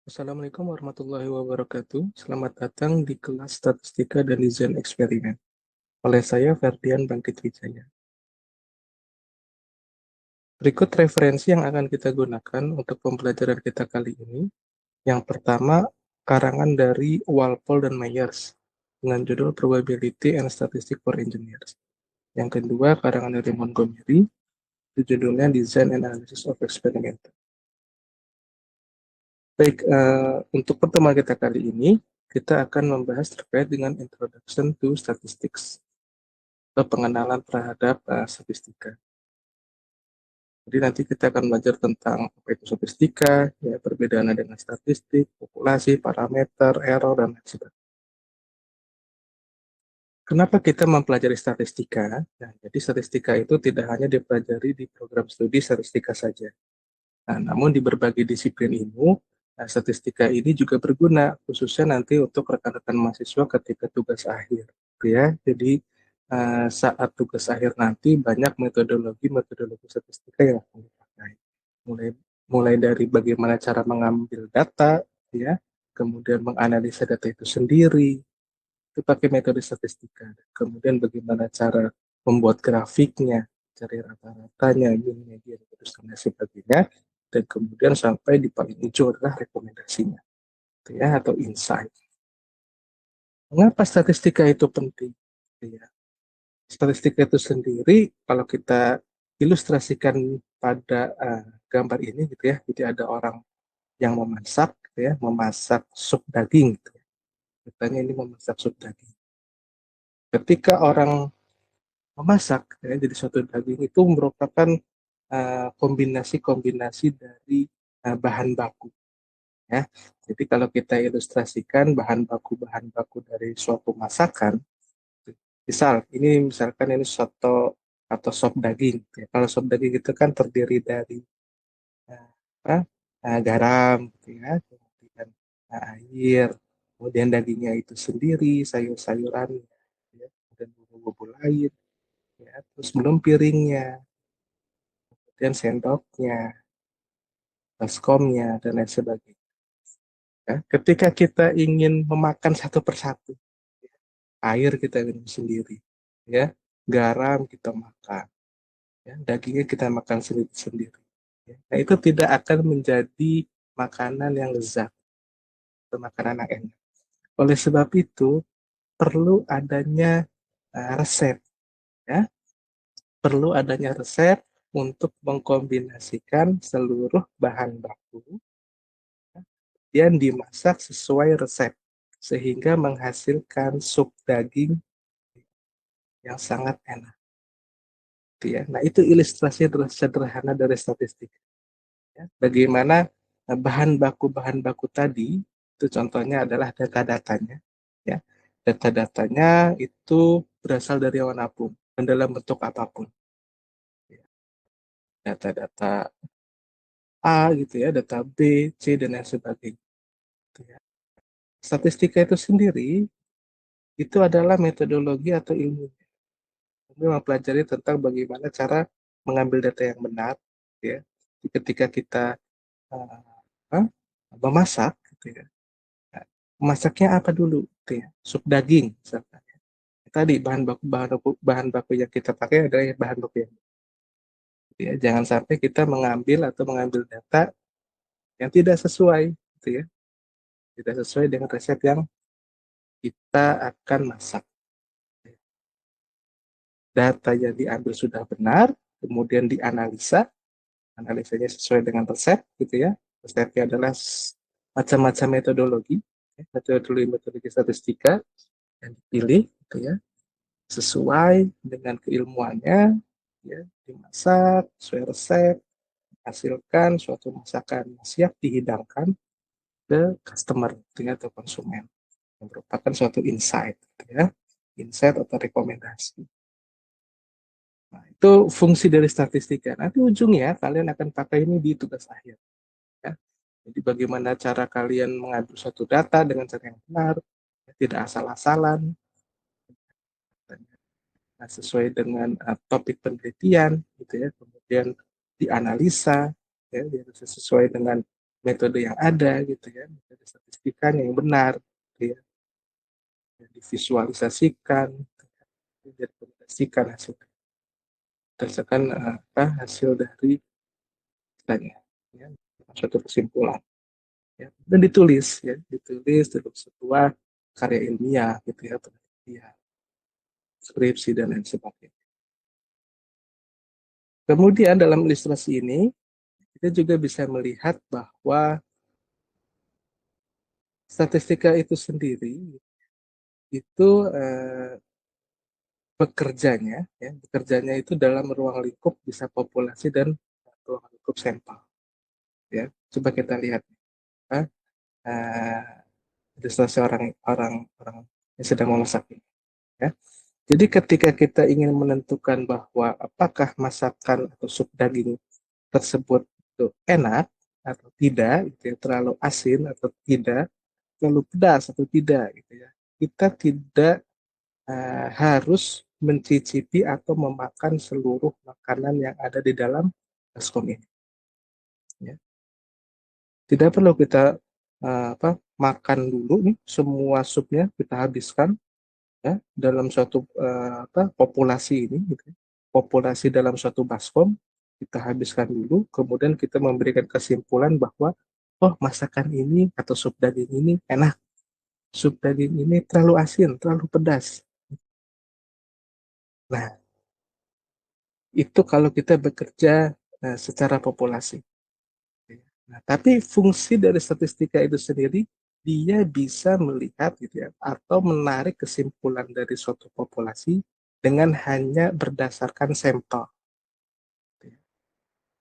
Assalamualaikum warahmatullahi wabarakatuh. Selamat datang di kelas Statistika dan Desain Eksperimen. Oleh saya, Ferdian Bangkit Wijaya. Berikut referensi yang akan kita gunakan untuk pembelajaran kita kali ini. Yang pertama, karangan dari Walpole dan Myers dengan judul Probability and Statistics for Engineers. Yang kedua, karangan dari Montgomery, judulnya Design and Analysis of Experiment. Baik, untuk pertemuan kita kali ini, kita akan membahas terkait dengan Introduction to Statistics, atau pengenalan terhadap statistika. Jadi nanti kita akan belajar tentang apa itu statistika, ya, perbedaannya dengan statistik, populasi, parameter, error, dan lain sebagainya. Kenapa kita mempelajari statistika? Nah, jadi statistika itu tidak hanya dipelajari di program studi statistika saja. Nah, namun di berbagai disiplin ilmu, statistika ini juga berguna, khususnya nanti untuk rekan-rekan mahasiswa ketika tugas akhir. Ya, jadi saat tugas akhir nanti banyak metodologi statistika yang akan dipakai. Mulai mulai dari bagaimana cara mengambil data, ya, kemudian menganalisa data itu sendiri, itu pakai metode statistika. Kemudian bagaimana cara membuat grafiknya, cari rata-ratanya, mean, median, dan sebagainya, dan kemudian sampai di paling ujung adalah rekomendasinya, ya, atau insight. Mengapa statistika itu penting? Ya, statistika itu sendiri, kalau kita ilustrasikan pada gambar ini, gitu ya, jadi ada orang yang memasak, gitu ya, memasak sup daging, gitu ya. Katanya ini memasak sup daging. Ketika orang memasak, ya, jadi suatu daging itu merupakan kombinasi-kombinasi dari bahan baku. Ya. Jadi kalau kita ilustrasikan bahan baku dari suatu masakan, misalkan ini soto atau sop daging. Ya. Kalau sop daging itu kan terdiri dari uh, garam, ya, kemudian air, kemudian dagingnya itu sendiri, sayur-sayuran, ya, dan bumbu-bumbu lain, ya, terus belum piringnya, kemudian sendoknya, baskomnya, dan lain sebagainya. Ya. Ketika kita ingin memakan satu persatu, air kita minum sendiri, ya, garam kita makan, ya, dagingnya kita makan sendiri. Ya. Nah, itu tidak akan menjadi makanan yang lezat atau makanan yang enak. Oleh sebab itu, perlu adanya resep, ya, perlu adanya resep untuk mengkombinasikan seluruh bahan baku dan dimasak sesuai resep sehingga menghasilkan sup daging yang sangat enak. Ya. Nah, itu ilustrasi sederhana dari statistik. Ya. Bagaimana bahan baku tadi itu contohnya adalah data-datanya. Ya. Data-datanya itu berasal dari manapun dan dalam bentuk apapun. Ya. Data-data A gitu ya, data B, C dan lain sebagainya. Gitu ya. Statistika itu sendiri itu adalah metodologi atau ilmu. Kami mempelajari tentang bagaimana cara mengambil data yang benar, ya. Ketika kita uh, memasak, gitu ya. Nah, masaknya apa dulu, gitu ya? Sup daging, misalkan. Tadi bahan baku yang kita pakai adalah bahan baku yang, gitu ya. Jangan sampai kita mengambil data yang tidak sesuai, gitu ya. Tidak sesuai dengan resep yang kita akan masak. Data yang diambil sudah benar, kemudian dianalisa, analisanya sesuai dengan resep, gitu ya. Resepnya adalah macam-macam metodologi, ya, metodologi statistika yang dipilih, gitu ya, sesuai dengan keilmuannya, ya, dimasak sesuai resep, hasilkan suatu masakan yang siap dihidangkan ke customer, gitu ya, atau konsumen, yang merupakan suatu insight, gitu ya, insight atau rekomendasi. Nah, itu fungsi dari statistika. Nanti ujungnya kalian akan pakai ini di tugas akhir. Ya. Jadi bagaimana cara kalian mengambil suatu data dengan cara yang benar, ya, tidak asal-asalan, nah, sesuai dengan topik penelitian, gitu ya. Kemudian dianalisa, ya, sesuai dengan metode yang ada gitu ya, metode statistikan yang benar, gitu ya, divisualisasikan, direkomendasikan hasil berdasarkan hasil dari tanya, ya, suatu kesimpulan, ya, dan ditulis, ya, ditulis dalam sebuah karya ilmiah, gitu ya, penelitian, skripsi dan lain sebagainya. Kemudian dalam ilustrasi ini kita juga bisa melihat bahwa statistika itu sendiri itu bekerjanya itu dalam ruang lingkup bisa populasi dan ruang lingkup sampel. Ya, coba kita lihat ilustrasi orang yang sedang memasak ini. Ya. Jadi ketika kita ingin menentukan bahwa apakah masakan atau sup daging tersebut itu enak atau tidak, gitu ya, terlalu asin atau tidak, terlalu pedas atau tidak, gitu ya. Kita tidak harus mencicipi atau memakan seluruh makanan yang ada di dalam baskom ini. Ya. Tidak perlu kita makan dulu nih semua supnya kita habiskan ya dalam suatu populasi ini, gitu. Populasi dalam suatu baskom kita habiskan dulu, kemudian kita memberikan kesimpulan bahwa oh masakan ini atau sup daging ini enak, sup daging ini terlalu asin, terlalu pedas. Nah, itu kalau kita bekerja secara populasi. Nah, tapi fungsi dari statistika itu sendiri, dia bisa melihat gitu ya, atau menarik kesimpulan dari suatu populasi dengan hanya berdasarkan sampel.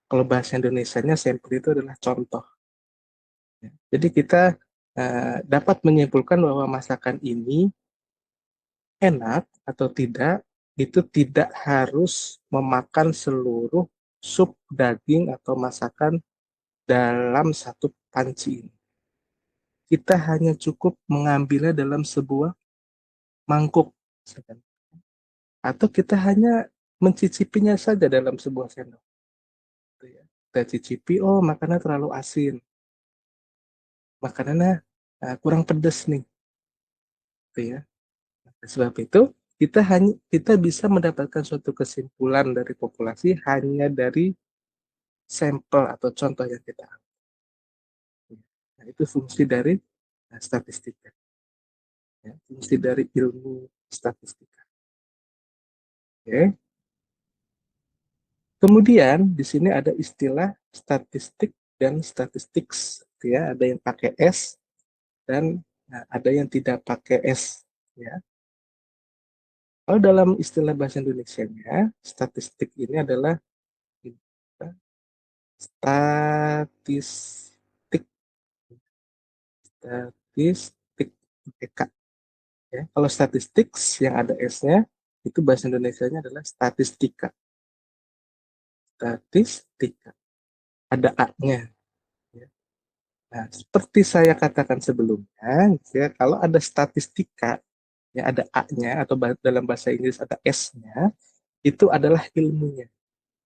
Kalau bahasa Indonesianya sampel itu adalah contoh. Jadi kita dapat menyimpulkan bahwa masakan ini enak atau tidak, itu tidak harus memakan seluruh sup daging atau masakan dalam satu panci ini. Kita hanya cukup mengambilnya dalam sebuah mangkuk, atau kita hanya mencicipinya saja dalam sebuah sendok. Gitu ya. Kita cicipi, oh makannya terlalu asin, makanannya kurang pedas nih, gitu ya. Sebab itu kita bisa mendapatkan suatu kesimpulan dari populasi hanya dari sampel atau contoh yang kita ambil. Nah, itu fungsi dari statistika, ya, fungsi dari ilmu statistika. Oke. Kemudian di sini ada istilah statistik dan statistics, ya, ada yang pakai S dan ada yang tidak pakai S, ya. Kalau dalam istilah bahasa Indonesianya, statistik ini adalah statistik, statistik, EK, ya. Kalau statistik yang ada S-nya, itu bahasa Indonesianya adalah statistika, statistika, ada A-nya. Ya. Nah, seperti saya katakan sebelumnya, ya, kalau ada statistika, ya ada A-nya atau dalam bahasa Inggris ada S-nya, itu adalah ilmunya,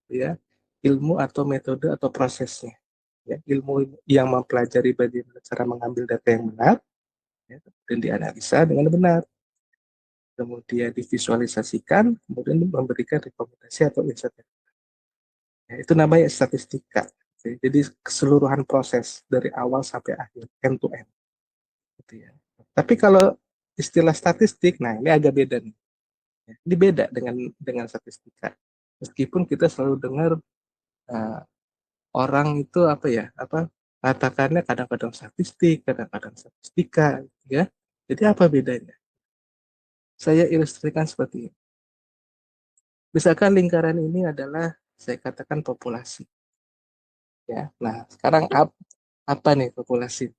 ya, ilmu atau metode atau prosesnya, ya, ilmu yang mempelajari bagaimana cara mengambil data yang benar, ya, dan dianalisa dengan benar, kemudian divisualisasikan, kemudian memberikan rekomendasi atau insight. Ya, itu namanya statistika. Jadi keseluruhan proses dari awal sampai akhir, end to end. Gitu ya. Tapi kalau istilah statistik, nah ini agak beda nih. Ini beda dengan statistika. Meskipun kita selalu dengar uh, orang itu apa ya, katakannya kadang-kadang statistik, kadang-kadang statistika, ya. Jadi apa bedanya? Saya ilustrasikan seperti ini. Misalkan lingkaran ini adalah saya katakan populasi, ya. Nah, sekarang apa nih populasi?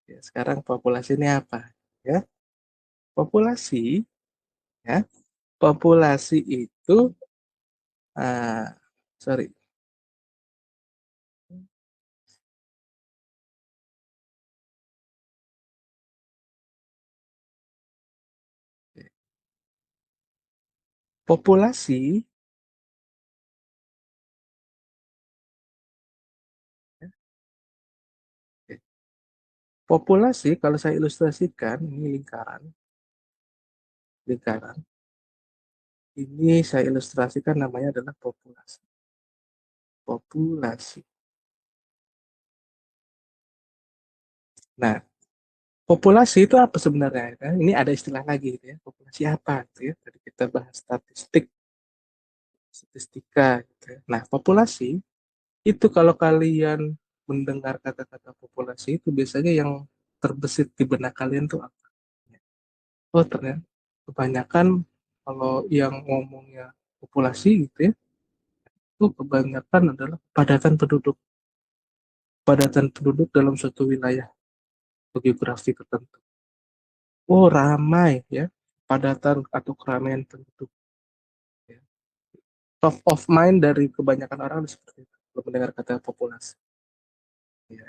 Ya, sekarang populasi ini apa? Ya, populasi, ya, populasi itu, sorry, populasi, Populasi kalau saya ilustrasikan ini lingkaran, lingkaran. Ini saya ilustrasikan namanya adalah populasi. Populasi. Nah, populasi itu apa sebenarnya? Ini ada istilah lagi gitu ya. Populasi apa gitu ya? Tadi kita bahas statistika gitu ya. Nah, populasi itu kalau kalian mendengar kata-kata populasi itu biasanya yang terbesit di benak kalian tuh apa? Oh, ternyata kebanyakan kalau yang ngomongnya populasi gitu ya, itu kebanyakan adalah padatan penduduk dalam suatu wilayah atau geografi tertentu. Oh, ramai ya, padatan atau keramaian penduduk. Ya. Top of mind dari kebanyakan orang seperti itu kalau mendengar kata populasi. Ya.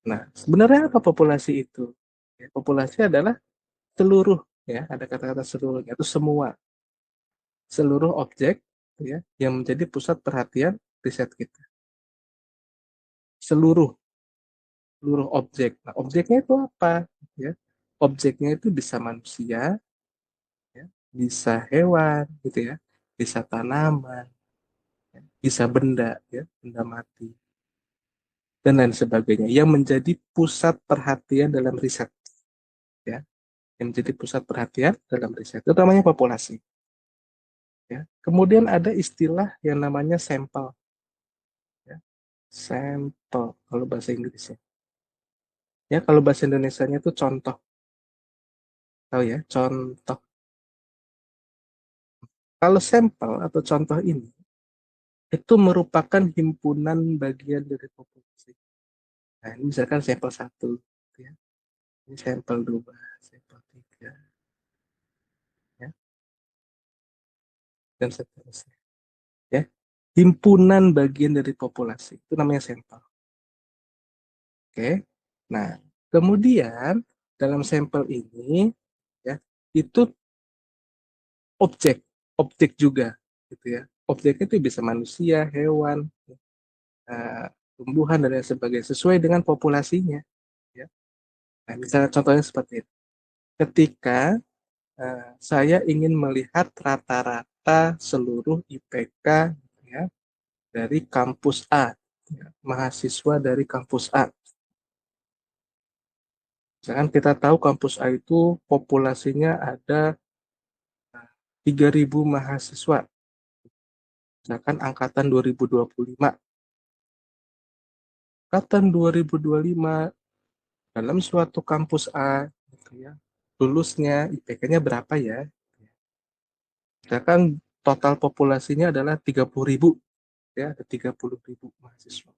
Nah, sebenarnya apa populasi itu? Ya, populasi adalah seluruh, ya, ada kata-kata seluruhnya itu semua, seluruh objek ya yang menjadi pusat perhatian riset kita. Seluruh seluruh objek. Nah, objeknya itu apa? Ya, objeknya itu bisa manusia, ya, bisa hewan, gitu ya, bisa tanaman, ya, bisa benda, ya, benda mati, dan lain sebagainya. Yang menjadi pusat perhatian dalam riset, ya, yang menjadi pusat perhatian dalam riset. Itu namanya populasi. Ya. Kemudian ada istilah yang namanya sampel, ya. Sampel kalau bahasa Inggrisnya. Ya, kalau bahasa Indonesianya itu contoh, tahu ya, contoh. Kalau sampel atau contoh ini itu merupakan himpunan bagian dari populasi. Nah, ini misalkan sampel satu, ya. Ini sampel dua, sampel tiga, ya, dan seterusnya. Ya, himpunan bagian dari populasi itu namanya sampel. Oke. Nah, kemudian dalam sampel ini, ya, itu objek, objek juga, gitu ya. Objeknya itu bisa manusia, hewan, uh, tumbuhan dan lain sebagainya sesuai dengan populasinya. Ya. Nah, misalnya contohnya seperti itu. Ketika saya ingin melihat rata-rata seluruh IPK ya, dari kampus A, ya, mahasiswa dari kampus A. Misalkan kita tahu kampus A itu populasinya ada 3.000 mahasiswa, misalkan angkatan 2025. Angkatan 2025 dalam suatu kampus A, gitu ya, lulusnya IPK-nya berapa ya? Misalkan total populasinya adalah 30.000, ya, ada 30.000 mahasiswa.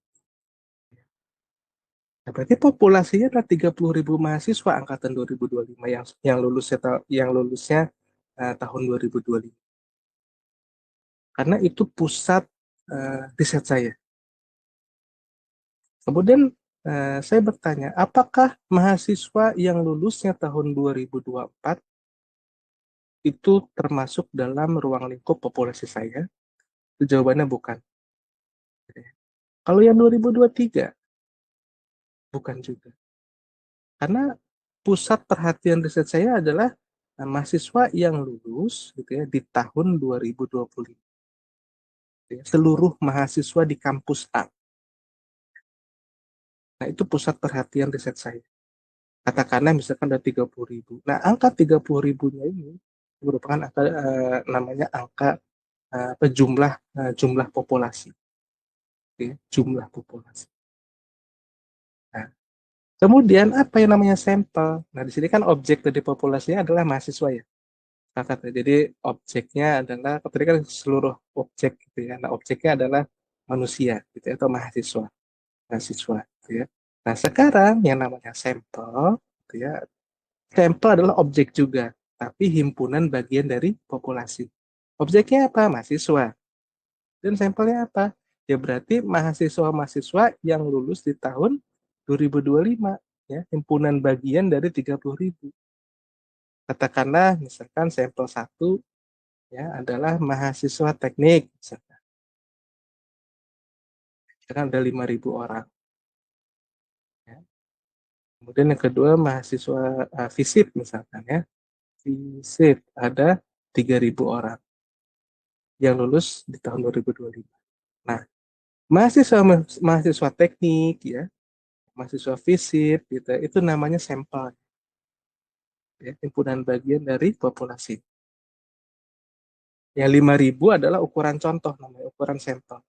Nah, berarti populasinya adalah 30.000 mahasiswa angkatan 2025 yang lulusnya tahun 2025. Karena itu pusat riset saya. Kemudian saya bertanya, apakah mahasiswa yang lulusnya tahun 2024 itu termasuk dalam ruang lingkup populasi saya? Jawabannya bukan. Kalau yang 2023, bukan juga. Karena pusat perhatian riset saya adalah mahasiswa yang lulus gitu ya di tahun 2025. Ya, seluruh mahasiswa di kampus A. Nah, itu pusat perhatian riset saya. Katakanlah misalkan ada 30.000. Nah, angka 30.000-nya ini merupakan angka namanya angka jumlah populasi. Ya, jumlah populasi. Nah, kemudian apa yang namanya sampel? Nah, di sini kan objek dari populasinya adalah mahasiswa ya. Jadi objeknya adalah tadi kan seluruh objek gitu ya. Nah, objeknya adalah manusia gitu ya, atau mahasiswa gitu ya. Nah, sekarang yang namanya sampel gitu ya. Sampel adalah objek juga, tapi himpunan bagian dari populasi. Objeknya apa? Mahasiswa. Dan sampelnya apa? Ya berarti mahasiswa-mahasiswa yang lulus di tahun 2025 ya, himpunan bagian dari 30.000. Katakanlah misalkan sampel satu ya adalah mahasiswa teknik misalkan. Misalkan ada 5.000 orang. Ya. Kemudian yang kedua mahasiswa FISIP misalkan ya. FISIP ada 3.000 orang yang lulus di tahun 2025. Nah, mahasiswa mahasiswa teknik ya, mahasiswa FISIP gitu, itu namanya sampel ya, himpunan bagian dari populasi. Yang 5.000 adalah ukuran contoh, namanya ukuran sampel.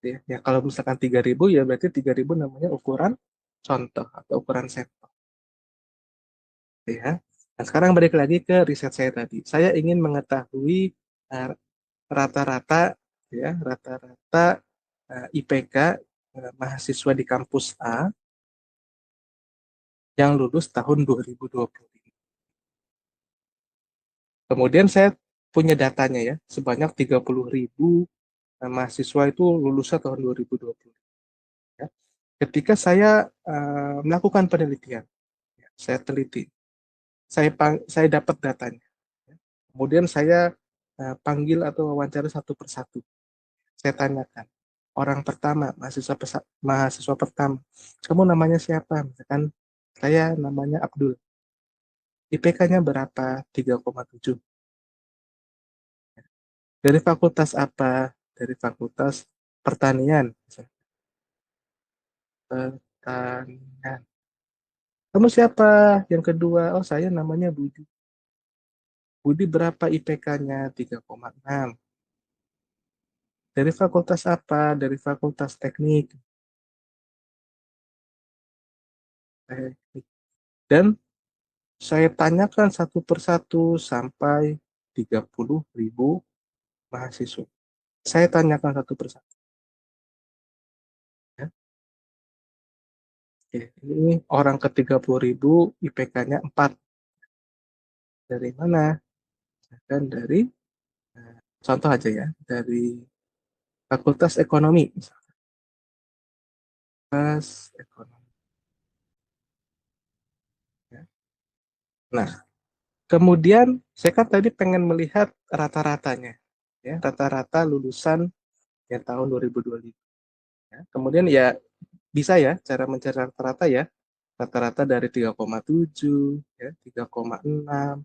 Ya, kalau misalkan 3.000 ya berarti 3.000 namanya ukuran contoh atau ukuran sampel. Ya. Nah, sekarang balik lagi ke riset saya tadi. Saya ingin mengetahui rata-rata ya, rata-rata IPK mahasiswa di kampus A yang lulus tahun 2020. Kemudian saya punya datanya ya, sebanyak 30.000 mahasiswa itu lulusnya tahun 2020. Ya. Ketika saya melakukan penelitian, ya, saya teliti, saya dapat datanya. Ya. Kemudian saya panggil atau wawancara satu persatu. Saya tanyakan, orang pertama, mahasiswa pertama, kamu namanya siapa? Misalkan saya namanya Abdul. IPK-nya berapa? 3,7. Dari fakultas apa? Dari fakultas pertanian. Pertanian. Kamu siapa? Yang kedua, oh saya namanya Budi. Budi berapa IPK-nya? 3,6. Dari fakultas apa? Dari fakultas teknik. Teknik. Dan saya tanyakan satu persatu sampai 30.000 mahasiswa. Saya tanyakan satu persatu. Ya. Oke, ini orang ke 30.000 IPK-nya 4. Dari mana? Dan dari contoh aja ya, dari Fakultas Ekonomi. Fakultas Ekonomi. Ya. Nah, kemudian saya kan tadi pengen melihat rata-ratanya. Ya, rata-rata lulusan yang tahun 2025. Ya. Kemudian ya bisa ya cara mencari rata-rata ya. Rata-rata dari 3,7, ya, 3,6,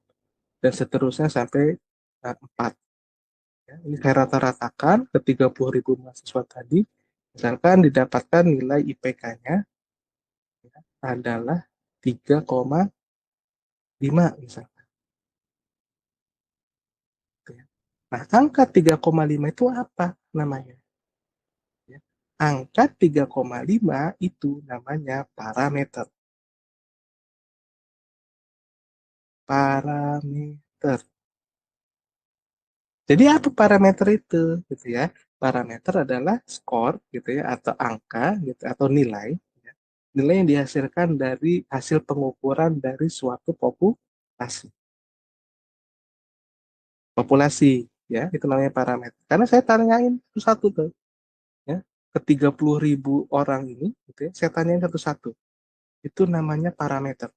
dan seterusnya sampai 4. Ya. Ini saya rata-ratakan ke 30.000 mahasiswa tadi. Misalkan didapatkan nilai IPK-nya ya, adalah 3,5 misalkan. Ya. Nah, angka 3,5 itu apa namanya? Ya. Angka 3,5 itu namanya parameter. Parameter. Jadi apa parameter itu gitu ya? Parameter adalah skor gitu ya atau angka gitu atau nilai ya. Nilai yang dihasilkan dari hasil pengukuran dari suatu populasi. Populasi ya, itu namanya parameter. Karena saya tanyain satu-satu tuh ya, ke 30.000 orang ini gitu ya, saya tanyain satu-satu. Itu namanya parameter.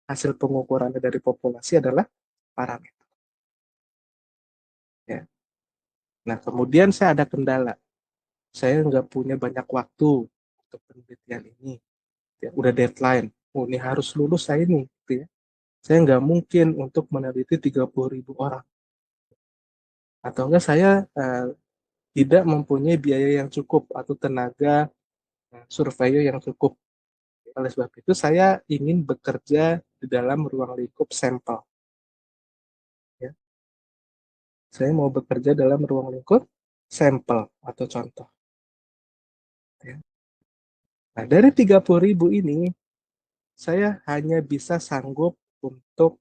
Hasil pengukurannya dari populasi adalah parameter ya. Nah, kemudian saya ada kendala. Saya nggak punya banyak waktu untuk penelitian ini. Ya, udah deadline. Oh, ini harus lulus saya ini. Gitu ya. Saya nggak mungkin untuk meneliti 30.000 orang. Atau enggak saya tidak mempunyai biaya yang cukup atau tenaga surveyor yang cukup. Oleh sebab itu, saya ingin bekerja di dalam ruang lingkup sampel. Ya. Saya mau bekerja dalam ruang lingkup sampel atau contoh. Ya. Nah, dari 30.000 ini, saya hanya bisa sanggup untuk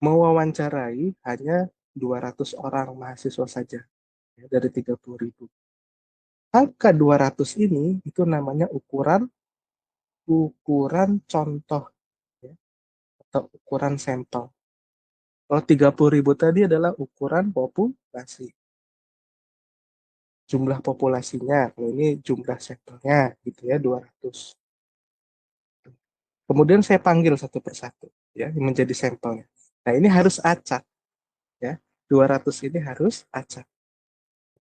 mewawancarai hanya 200 orang mahasiswa saja ya, dari 30.000. Angka 200 ini itu namanya ukuran contoh ya, atau ukuran sampel. Kalau 30.000 tadi adalah ukuran populasi. Jumlah populasinya, kalau ini jumlah sampelnya gitu ya 200. Kemudian saya panggil satu persatu ya menjadi sampelnya. Nah, ini harus acak ya. 200 ini harus acak.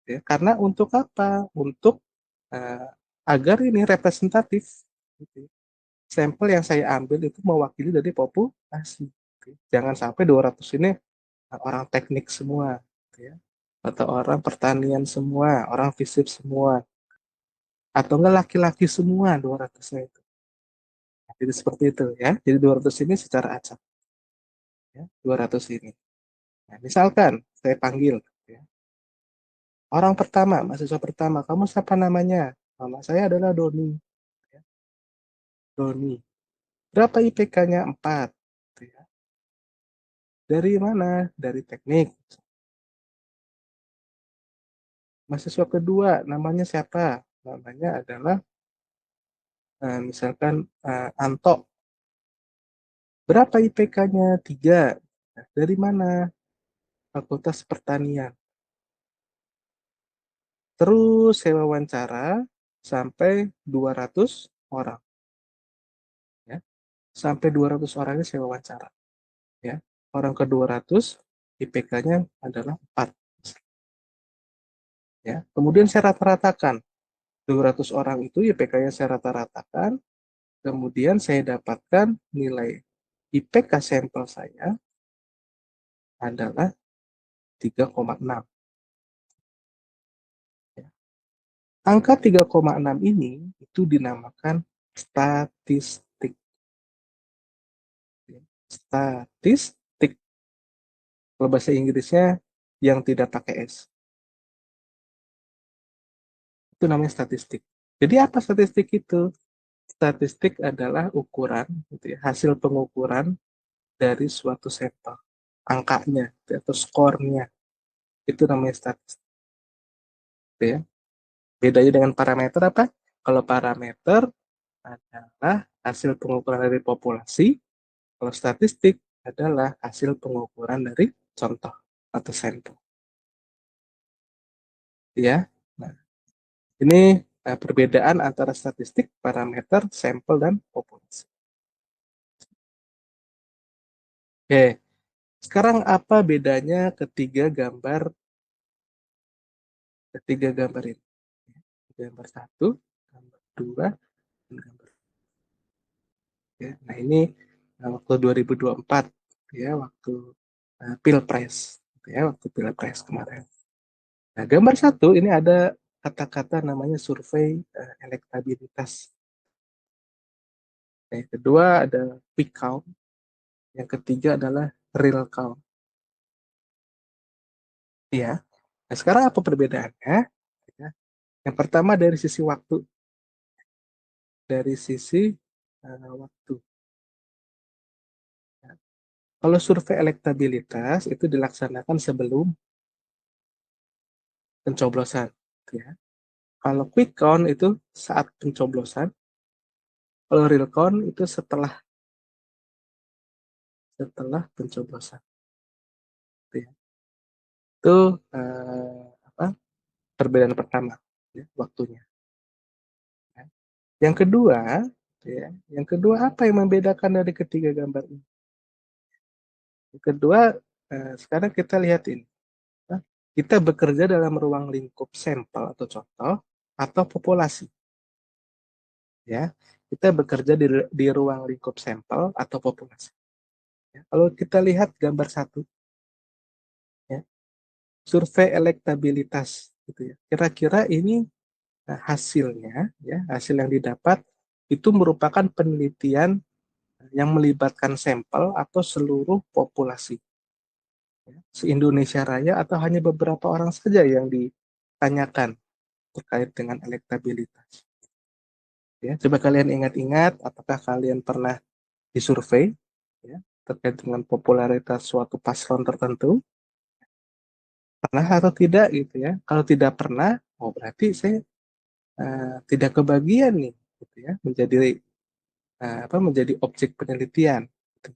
Ya. Karena untuk apa? Untuk uh, agar ini representatif. Gitu. Sampel yang saya ambil itu mewakili dari populasi. Gitu. Jangan sampai 200 ini orang teknik semua, gitu ya. Atau orang pertanian semua, orang fisip semua, atau enggak laki-laki semua 200-nya itu. Jadi seperti itu ya. Jadi 200 ini secara acak ya, 200 ini. Nah, misalkan saya panggil ya, orang pertama, mahasiswa pertama, kamu siapa namanya? Nama saya adalah Doni. Ya. Doni. Berapa IPK-nya? 4. Ya. Dari mana? Dari teknik. Mahasiswa kedua, namanya siapa? Namanya adalah misalkan Anto. Berapa IPK-nya? 3. Nah, dari mana? Fakultas Pertanian. Terus saya wawancara sampai 200 orang. Ya. Sampai 200 orangnya saya wawancara. Ya. Orang ke-200 IPK-nya adalah 4. Ya. Kemudian saya rata-ratakan. 200 orang itu IPK-nya saya rata-ratakan. Kemudian saya dapatkan nilai IPK sampel saya adalah 3,6. Ya. Angka 3,6 ini itu dinamakan statistik. Statistik. Kalau bahasa Inggrisnya yang tidak pakai S. Itu namanya statistik. Jadi apa statistik itu? Statistik adalah ukuran, gitu ya, hasil pengukuran dari suatu sampel. Angkanya atau skornya. Itu namanya statistik. Gitu ya. Bedanya dengan parameter apa? Kalau parameter adalah hasil pengukuran dari populasi, kalau statistik adalah hasil pengukuran dari contoh atau sampel. Ya. Nah, ini perbedaan antara statistik, parameter, sampel, dan populasi. Oke, sekarang apa bedanya ketiga gambar ini? Gambar satu, gambar dua, dan gambar tiga. Nah ini waktu 2024 ya, waktu pilpres, ya waktu pilpres kemarin. Nah gambar satu ini ada kata-kata namanya survei elektabilitas. Yang kedua ada quick count, yang ketiga adalah real count. Ya. Nah, sekarang apa perbedaannya? Ya. Yang pertama dari sisi waktu, dari sisi waktu. Ya. Kalau survei elektabilitas itu dilaksanakan sebelum pencoblosan. Ya. Kalau quick count itu saat pencoblosan, kalau real count itu setelah pencoblosan. Ya. Itu apa? Perbedaan pertama, ya, waktunya. Ya. Yang kedua, ya, yang kedua apa yang membedakan dari ketiga gambar ini? Yang kedua, sekarang kita lihat ini. Kita bekerja dalam ruang lingkup sampel atau contoh atau populasi. Ya, kita bekerja di ruang lingkup sampel atau populasi. Ya, kalau kita lihat gambar satu, ya, survei elektabilitas, gitu ya. Kira-kira ini hasilnya, ya, hasil yang didapat itu merupakan penelitian yang melibatkan sampel atau seluruh populasi, ya, se-Indonesia Raya atau hanya beberapa orang saja yang ditanyakan terkait dengan elektabilitas. Ya, coba kalian ingat-ingat, apakah kalian pernah disurvei ya, terkait dengan popularitas suatu paslon tertentu? Pernah atau tidak gitu ya? Kalau tidak pernah, oh berarti saya tidak kebagian nih, gitu ya, menjadi objek penelitian. Gitu.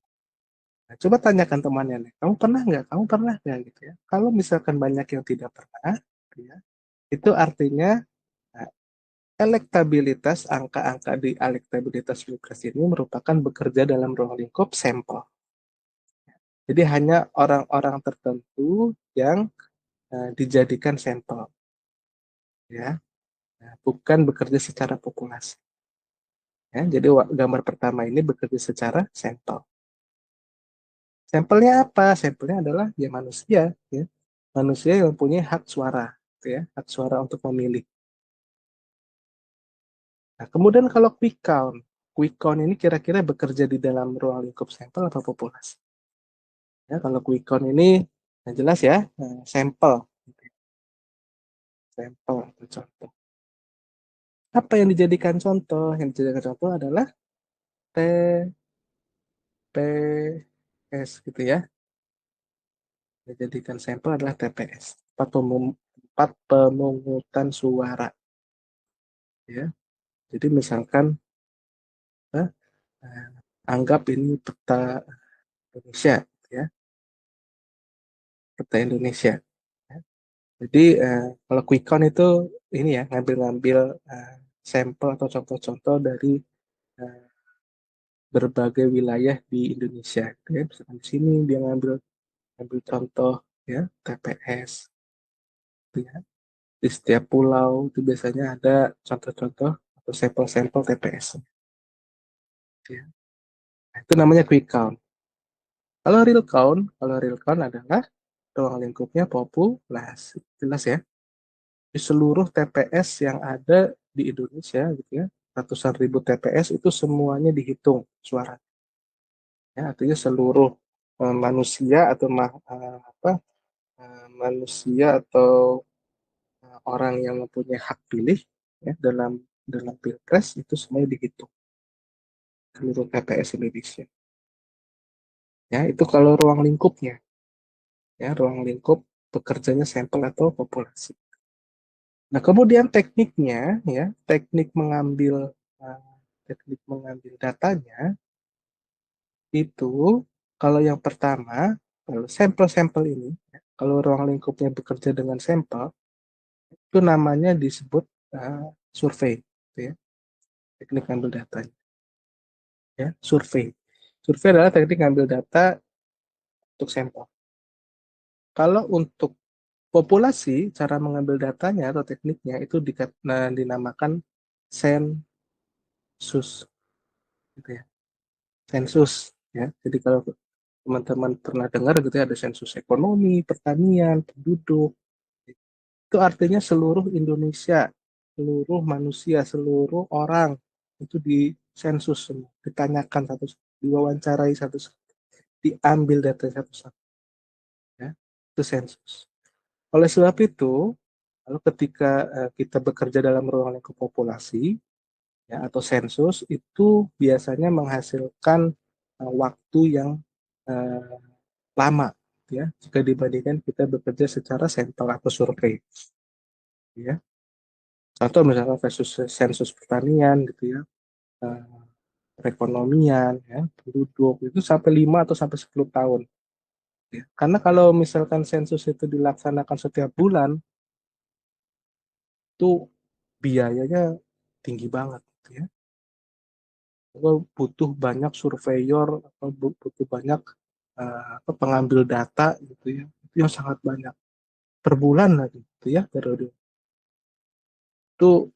Nah, coba tanyakan temannya nih, kamu pernah nggak? Kamu pernah nggak gitu ya? Kalau misalkan banyak yang tidak pernah, gitu ya, itu artinya nah, elektabilitas, angka-angka di elektabilitas pilpres ini merupakan bekerja dalam ruang lingkup sampel. Jadi hanya orang-orang tertentu yang dijadikan sampel, ya. bukan bekerja secara populasi. Ya, jadi gambar pertama ini bekerja secara sampel. Sampelnya apa? Sampelnya adalah ya manusia, ya. Manusia yang mempunyai hak suara, gitu ya, hak suara untuk memilih. Nah, kemudian kalau quick count ini kira-kira bekerja di dalam ruang lingkup sampel atau populasi? Ya, kalau quick count ini yang jelas ya, sampel, sampel atau contoh. Apa yang dijadikan contoh? Yang dijadikan contoh adalah TPS gitu ya. Dijadikan sampel adalah TPS, tempat pemungutan suara. Ya, jadi misalkan eh, anggap ini peta Indonesia, ya, peta Indonesia. Ya. Jadi kalau quick count itu ini ya ngambil-ngambil sampel atau contoh-contoh dari eh, berbagai wilayah di Indonesia. Ya. Misalkan di sini dia ngambil contoh ya TPS. Gitu ya. Di setiap pulau itu biasanya ada contoh-contoh atau sampel-sampel TPS. Ya. Nah, itu namanya quick count. Kalau real count adalah ruang lingkupnya populasi. Jelas ya? Di seluruh TPS yang ada di Indonesia gitu ya, ratusan ribu TPS itu semuanya dihitung suara. Ya, artinya seluruh manusia atau manusia atau orang yang mempunyai hak pilih ya, dalam pilpres itu semuanya dihitung seluruh TPS Indonesia. Ya, itu kalau ruang lingkupnya. Ya, ruang lingkup bekerjanya sampel atau populasi. Nah, kemudian uh, teknik mengambil datanya itu kalau yang pertama, kalau sampel-sampel ini, ya, kalau ruang lingkupnya bekerja dengan sampel, itu namanya disebut survei, gitu ya, teknik ngambil datanya, ya, survei. Survei adalah teknik ngambil data untuk sampel. Kalau untuk populasi, cara mengambil datanya atau tekniknya itu dinamakan sensus, gitu ya. Sensus, ya. Jadi kalau teman-teman pernah dengar gitu ya, ada sensus ekonomi, pertanian, penduduk. Itu artinya seluruh Indonesia, seluruh manusia, seluruh orang itu di sensus semua, ditanyakan satu-satu, diwawancarai satu-satu, diambil data satu-satu, ya. Itu sensus. Oleh sebab itu, lalu ketika kita bekerja dalam ruang lingkup populasi, ya, atau sensus itu biasanya menghasilkan waktu yang uh, lama, ya, jika dibandingkan kita bekerja secara sampel atau survei, ya. Contoh misalnya versus sensus pertanian gitu ya, uh, perekonomian, ya, penduduk itu sampai 5 atau sampai 10 tahun. Ya. Karena kalau misalkan sensus itu dilaksanakan setiap bulan, itu biayanya tinggi banget, gitu ya. Butuh banyak surveyor atau butuh banyak pengambil data gitu ya, itu yang sangat banyak per bulan lagi gitu ya, periode itu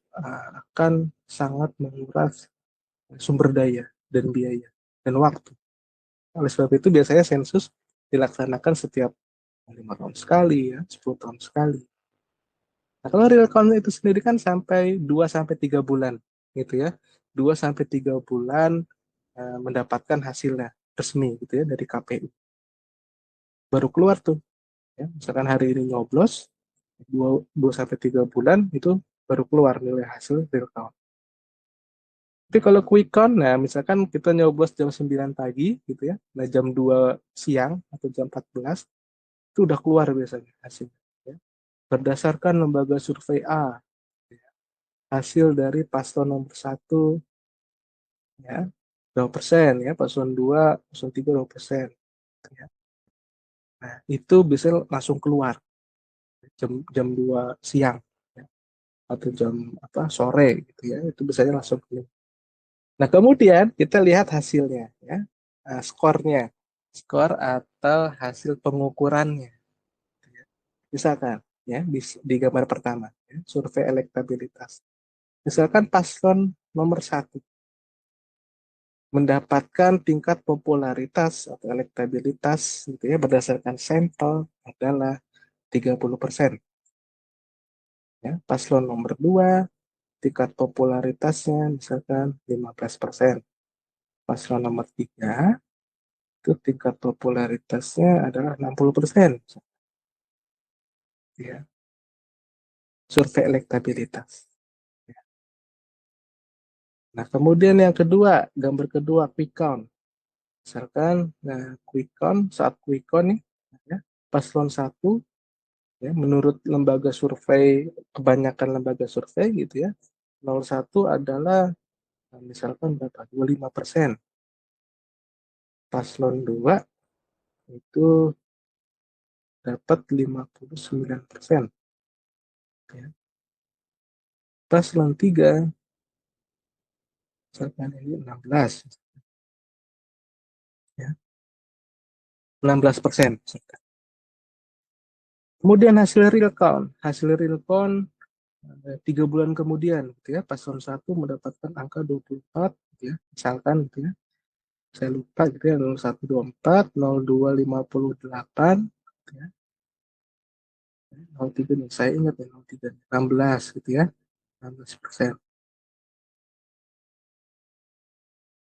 akan sangat menguras sumber daya dan biaya dan waktu. Oleh sebab itu biasanya sensus dilaksanakan setiap 5 tahun sekali ya, 10 tahun sekali. Nah, kalau real count itu sendiri kan sampai 2 sampai 3 bulan gitu ya. 2 sampai 3 bulan mendapatkan hasilnya resmi gitu ya dari KPU. Baru keluar tuh ya. Misalkan hari ini nyoblos 2 sampai 3 bulan itu baru keluar nilai hasil real count. Tapi kalau quick count, nah misalkan kita nyoblos jam 9 pagi gitu ya, nah jam 2 siang atau jam 14 itu udah keluar biasanya hasilnya. Ya. Berdasarkan lembaga survei A, ya, hasil dari paslon nomor 1 ya, berapa persen ya, paslon 2, paslon 3 berapa persen. Ya. Nah, itu bisa langsung keluar jam 2 siang ya, atau jam sore gitu ya, itu biasanya langsung keluar. Nah, kemudian kita lihat hasilnya ya. Nah, skornya. Skor atau hasil pengukurannya. Misalkan ya di gambar pertama ya, survei elektabilitas. Misalkan paslon nomor 1 mendapatkan tingkat popularitas atau elektabilitas gitu ya berdasarkan sampel adalah 30%. Ya, paslon nomor 2 tingkat popularitasnya misalkan 15%. Paslon nomor 3 itu tingkat popularitasnya adalah 60%. Ya, survei elektabilitas. Nah, kemudian yang kedua, gambar kedua, quick count. Misalkan, nah, quick count, saat quick count nih, ya, paslon 1, ya, menurut lembaga survei, kebanyakan lembaga survei gitu ya, nomor 1 adalah, misalkan berapa, 25%. Paslon 2 itu dapat 59%. Ya. Paslon 3, misalkan ini 16, ya, 16%. Kemudian hasil real count 3 bulan kemudian, gitu ya, paslon 1 mendapatkan angka 24, gitu ya, misalkan, gitu ya, saya lupa, gitu ya, 01 24, 02 58, gitu ya, 03 nih, saya ingat ya, 03, 16, gitu ya, 16%,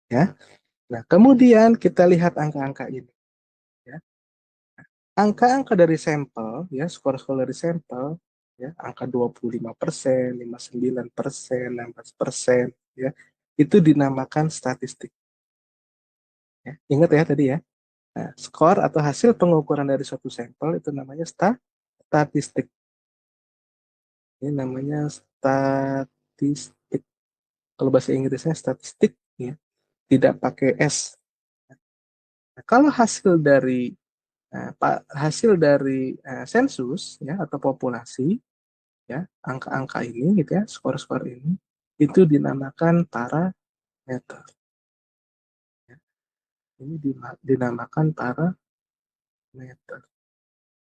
ya. Nah, kemudian kita lihat angka-angka ini, ya. Angka-angka dari sampel, ya, skor-skor dari sampel, ya, angka 25%, 59%, 16%, ya, itu dinamakan statistik. Ya. Ingat ya tadi ya. Nah, skor atau hasil pengukuran dari suatu sampel itu namanya statistik. Ini namanya statistik. Kalau bahasa Inggrisnya statistik, ya, tidak pakai S. Nah, kalau hasil dari sensus, ya, atau populasi, ya, angka-angka ini gitu ya, skor-skor ini itu dinamakan parameter. Ya. Ini dinamakan parameter.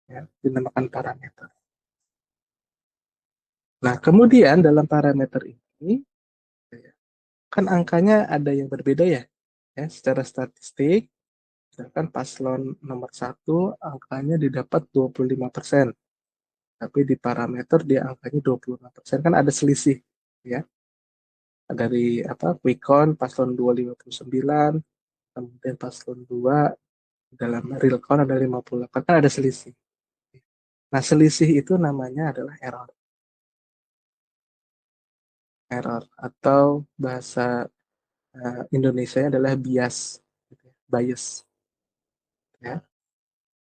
Ya, dinamakan parameter. Nah, kemudian dalam parameter ini, ya, kan angkanya ada yang berbeda ya. Ya, secara statistik, misalkan paslon nomor 1 angkanya didapat 25%, tapi di parameter dia angkanya 25%, kan ada selisih ya. Dari quick count paslon 2 59, kemudian paslon 2 dalam real count ada 58, kan ada selisih. Nah, selisih itu namanya adalah error. Error atau bahasa Indonesia adalah bias, bias. Ya.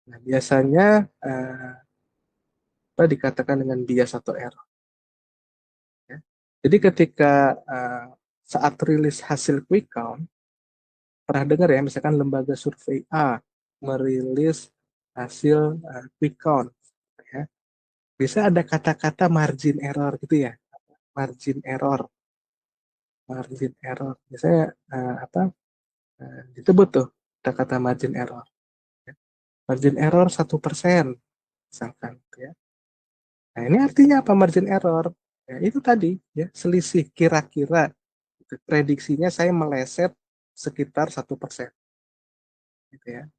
Nah, biasanya apa dikatakan dengan bias atau error. Ya. Jadi ketika saat rilis hasil quick count, pernah dengar ya, misalkan lembaga survei A merilis hasil quick count, ya. Bisa ada kata-kata margin error gitu ya, margin error, margin error. Biasanya disebut tuh kata-kata margin error. Ya. Margin error 1%, misalkan, ya. Nah, ini artinya apa margin error? Ya, itu tadi, ya, selisih kira-kira. Prediksinya saya meleset sekitar 1%. Gitu ya.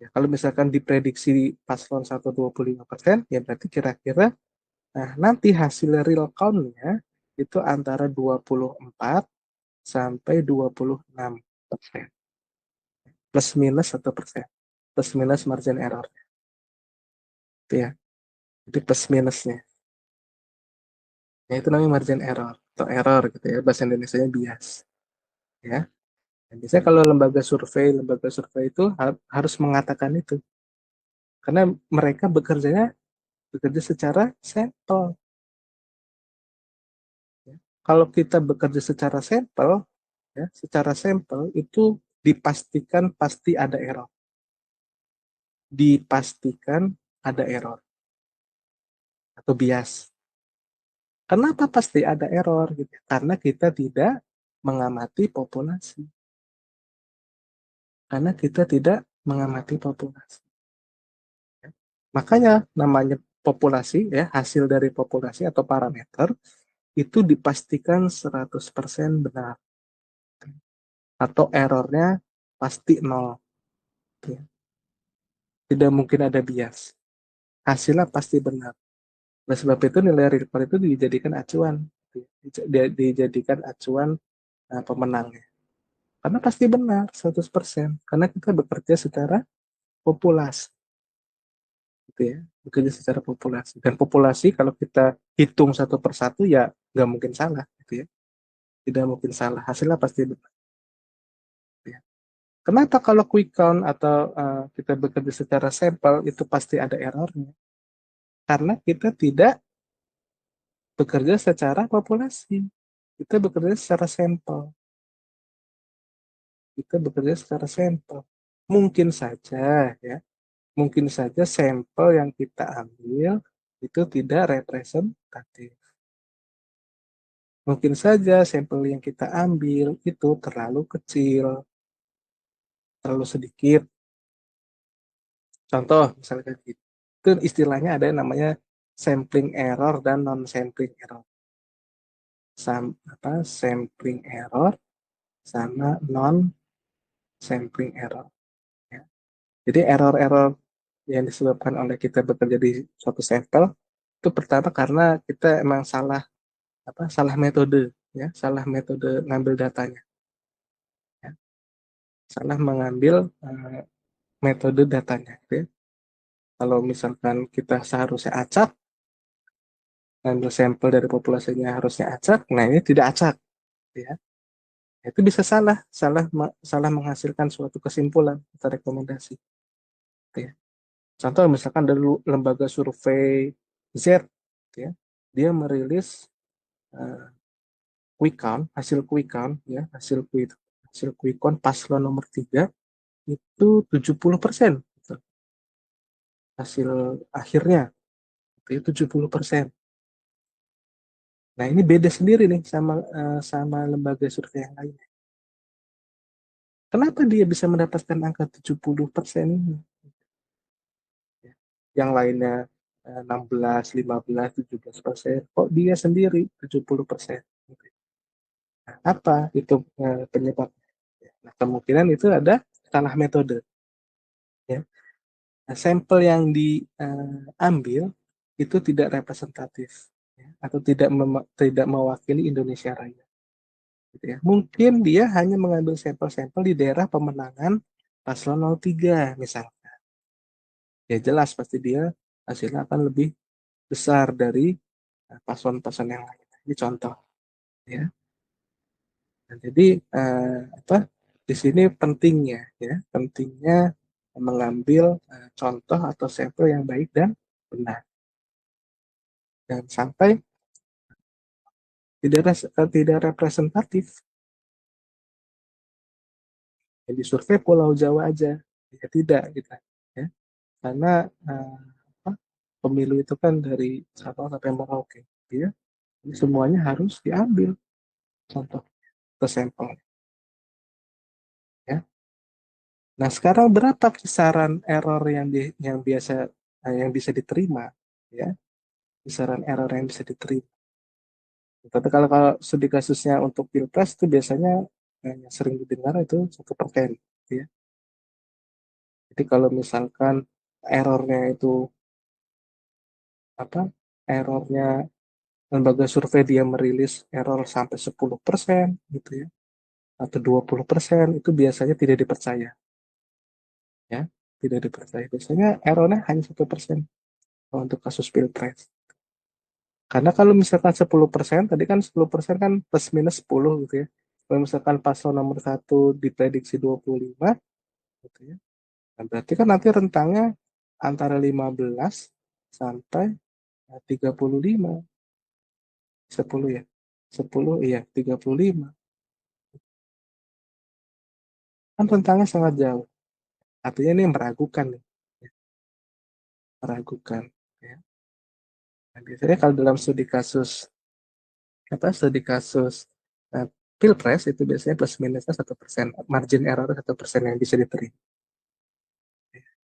Ya, kalau misalkan diprediksi paslon 1 25%, ya berarti kira-kira nanti hasil real count-nya itu antara 24 sampai 26%. Plus minus 1%. Plus minus margin error. Itu ya. Itu plus minusnya. Ya, itu namanya margin error atau error gitu ya, bahasa Indonesianya bias, ya. Dan biasanya kalau lembaga survei itu harus mengatakan itu, karena mereka bekerja secara sampel, ya. Kalau kita bekerja secara sampel itu dipastikan pasti ada error, dipastikan ada error atau bias. Kenapa pasti ada error gitu? Karena kita tidak mengamati populasi. Karena kita tidak mengamati populasi. Ya. Makanya namanya populasi, ya, hasil dari populasi atau parameter itu dipastikan 100% benar. Atau errornya pasti nol. Ya. Tidak mungkin ada bias. Hasilnya pasti benar. Oleh sebab itu nilai real count itu dijadikan acuan. Dijadikan acuan pemenangnya. Karena pasti benar 100%. Karena kita bekerja secara populasi. Gitu ya. Bekerja secara populasi. Dan populasi kalau kita hitung satu persatu ya nggak mungkin salah. Gitu ya. Tidak mungkin salah. Hasilnya pasti benar. Ya. Kenapa kalau quick count atau kita bekerja secara sampel itu pasti ada errornya? Karena kita tidak bekerja secara populasi. Kita bekerja secara sampel. Kita bekerja secara sampel. Mungkin saja ya, mungkin saja sampel yang kita ambil itu tidak representatif. Mungkin saja sampel yang kita ambil itu terlalu kecil, terlalu sedikit. Contoh misalnya gitu. Itu istilahnya ada yang namanya sampling error dan non sampling error. Sampling error sama non sampling error. Ya. Jadi error-error yang disebabkan oleh kita bekerja di suatu sampel itu pertama karena kita emang salah metode, ya, salah metode ngambil datanya, ya. Salah mengambil metode datanya, gitu ya. Kalau misalkan kita seharusnya acak, ngambil sampel dari populasinya harusnya acak, nah ini tidak acak, ya. Itu bisa salah menghasilkan suatu kesimpulan atau rekomendasi, gitu ya. Contoh misalkan dari lembaga survei Z, gitu ya, dia merilis uh, quick count, hasil quick count, ya, hasil quick count paslon nomor 3 itu 70%, gitu. Hasil akhirnya itu 70%. Nah, ini beda sendiri nih sama lembaga survei yang lain. Kenapa dia bisa mendapatkan angka 70% ini? Yang lainnya 16, 15, 17%. Kok dia sendiri 70%? Nah, apa itu penyebab? Nah, kemungkinan itu ada salah metode. Ya. Nah, sampel yang diambil itu tidak representatif, ya, atau tidak mewakili Indonesia Raya. Gitu ya. Mungkin dia hanya mengambil sampel-sampel di daerah pemenangan paslon 03 misalnya. Ya jelas pasti dia hasilnya akan lebih besar dari paslon-paslon yang lain. Ini contoh, ya. Nah, jadi apa? Di sini pentingnya mengambil contoh atau sampel yang baik dan benar. Dan sampai tidak representatif. Jadi survei Pulau Jawa aja, ya tidak gitu, ya. Karena apa, pemilu itu kan dari Sabang sampai Merauke, ya. Jadi semuanya harus diambil contoh ke sampel, ya. Nah sekarang berapa kisaran error yang bisa diterima, ya, kisaran error yang bisa diterima. Tapi kalau studi kasusnya untuk pilpres itu biasanya yang sering didengar itu 1%, ya. Jadi kalau misalkan errornya itu apa? Errornya lembaga survei dia merilis error sampai 10% gitu ya, atau 20% itu biasanya tidak dipercaya, ya, tidak dipercaya. Biasanya errornya hanya 1% untuk kasus pilpres. Karena kalau misalkan 10%, tadi kan 10% kan plus minus 10 gitu ya. Kalau misalkan paslon nomor 1 diprediksi 25 gitu ya. Nah, berarti kan nanti rentangnya antara 15 sampai 35. 10 ya. 10 iya, 35. Kan rentangnya sangat jauh. Artinya ini meragukan nih, meragukan. Ya. Nah, biasanya kalau dalam studi kasus uh, pilpres itu biasanya plus minusnya 1%, margin error 1% yang bisa diterima.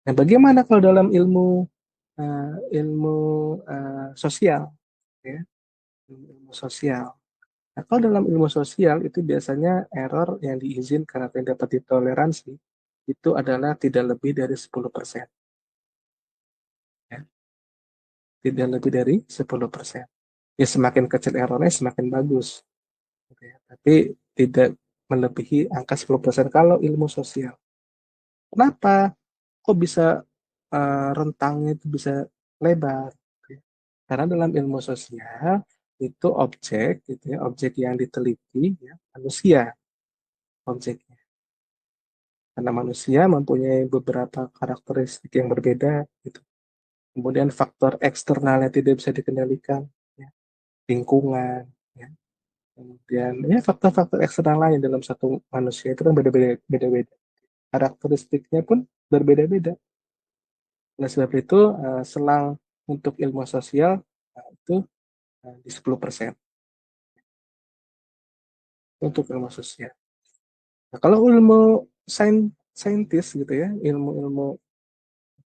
Nah, bagaimana kalau dalam ilmu sosial? Ya? ilmu sosial. Nah, kalau dalam ilmu sosial itu biasanya error yang diizinkan atau yang dapat ditoleransi itu adalah tidak lebih dari 10%. Ya. Tidak lebih dari 10%. Ya semakin kecil errornya semakin bagus. Gitu ya. Tapi tidak melebihi angka 10% kalau ilmu sosial. Kenapa? Kok bisa rentangnya itu bisa lebar? Gitu ya. Karena dalam ilmu sosial itu objek, gitu ya, objek yang diteliti ya, manusia objeknya. Karena manusia mempunyai beberapa karakteristik yang berbeda, gitu. Kemudian faktor eksternalnya tidak bisa dikendalikan, ya. Lingkungan, ya. Kemudian ya faktor-faktor eksternal lain dalam satu manusia itu kan beda-beda. Karakteristiknya pun berbeda-beda. Oleh sebab itu, selang untuk ilmu sosial itu di 10% untuk ilmu sosial. Nah, kalau ilmu saintis gitu ya, ilmu-ilmu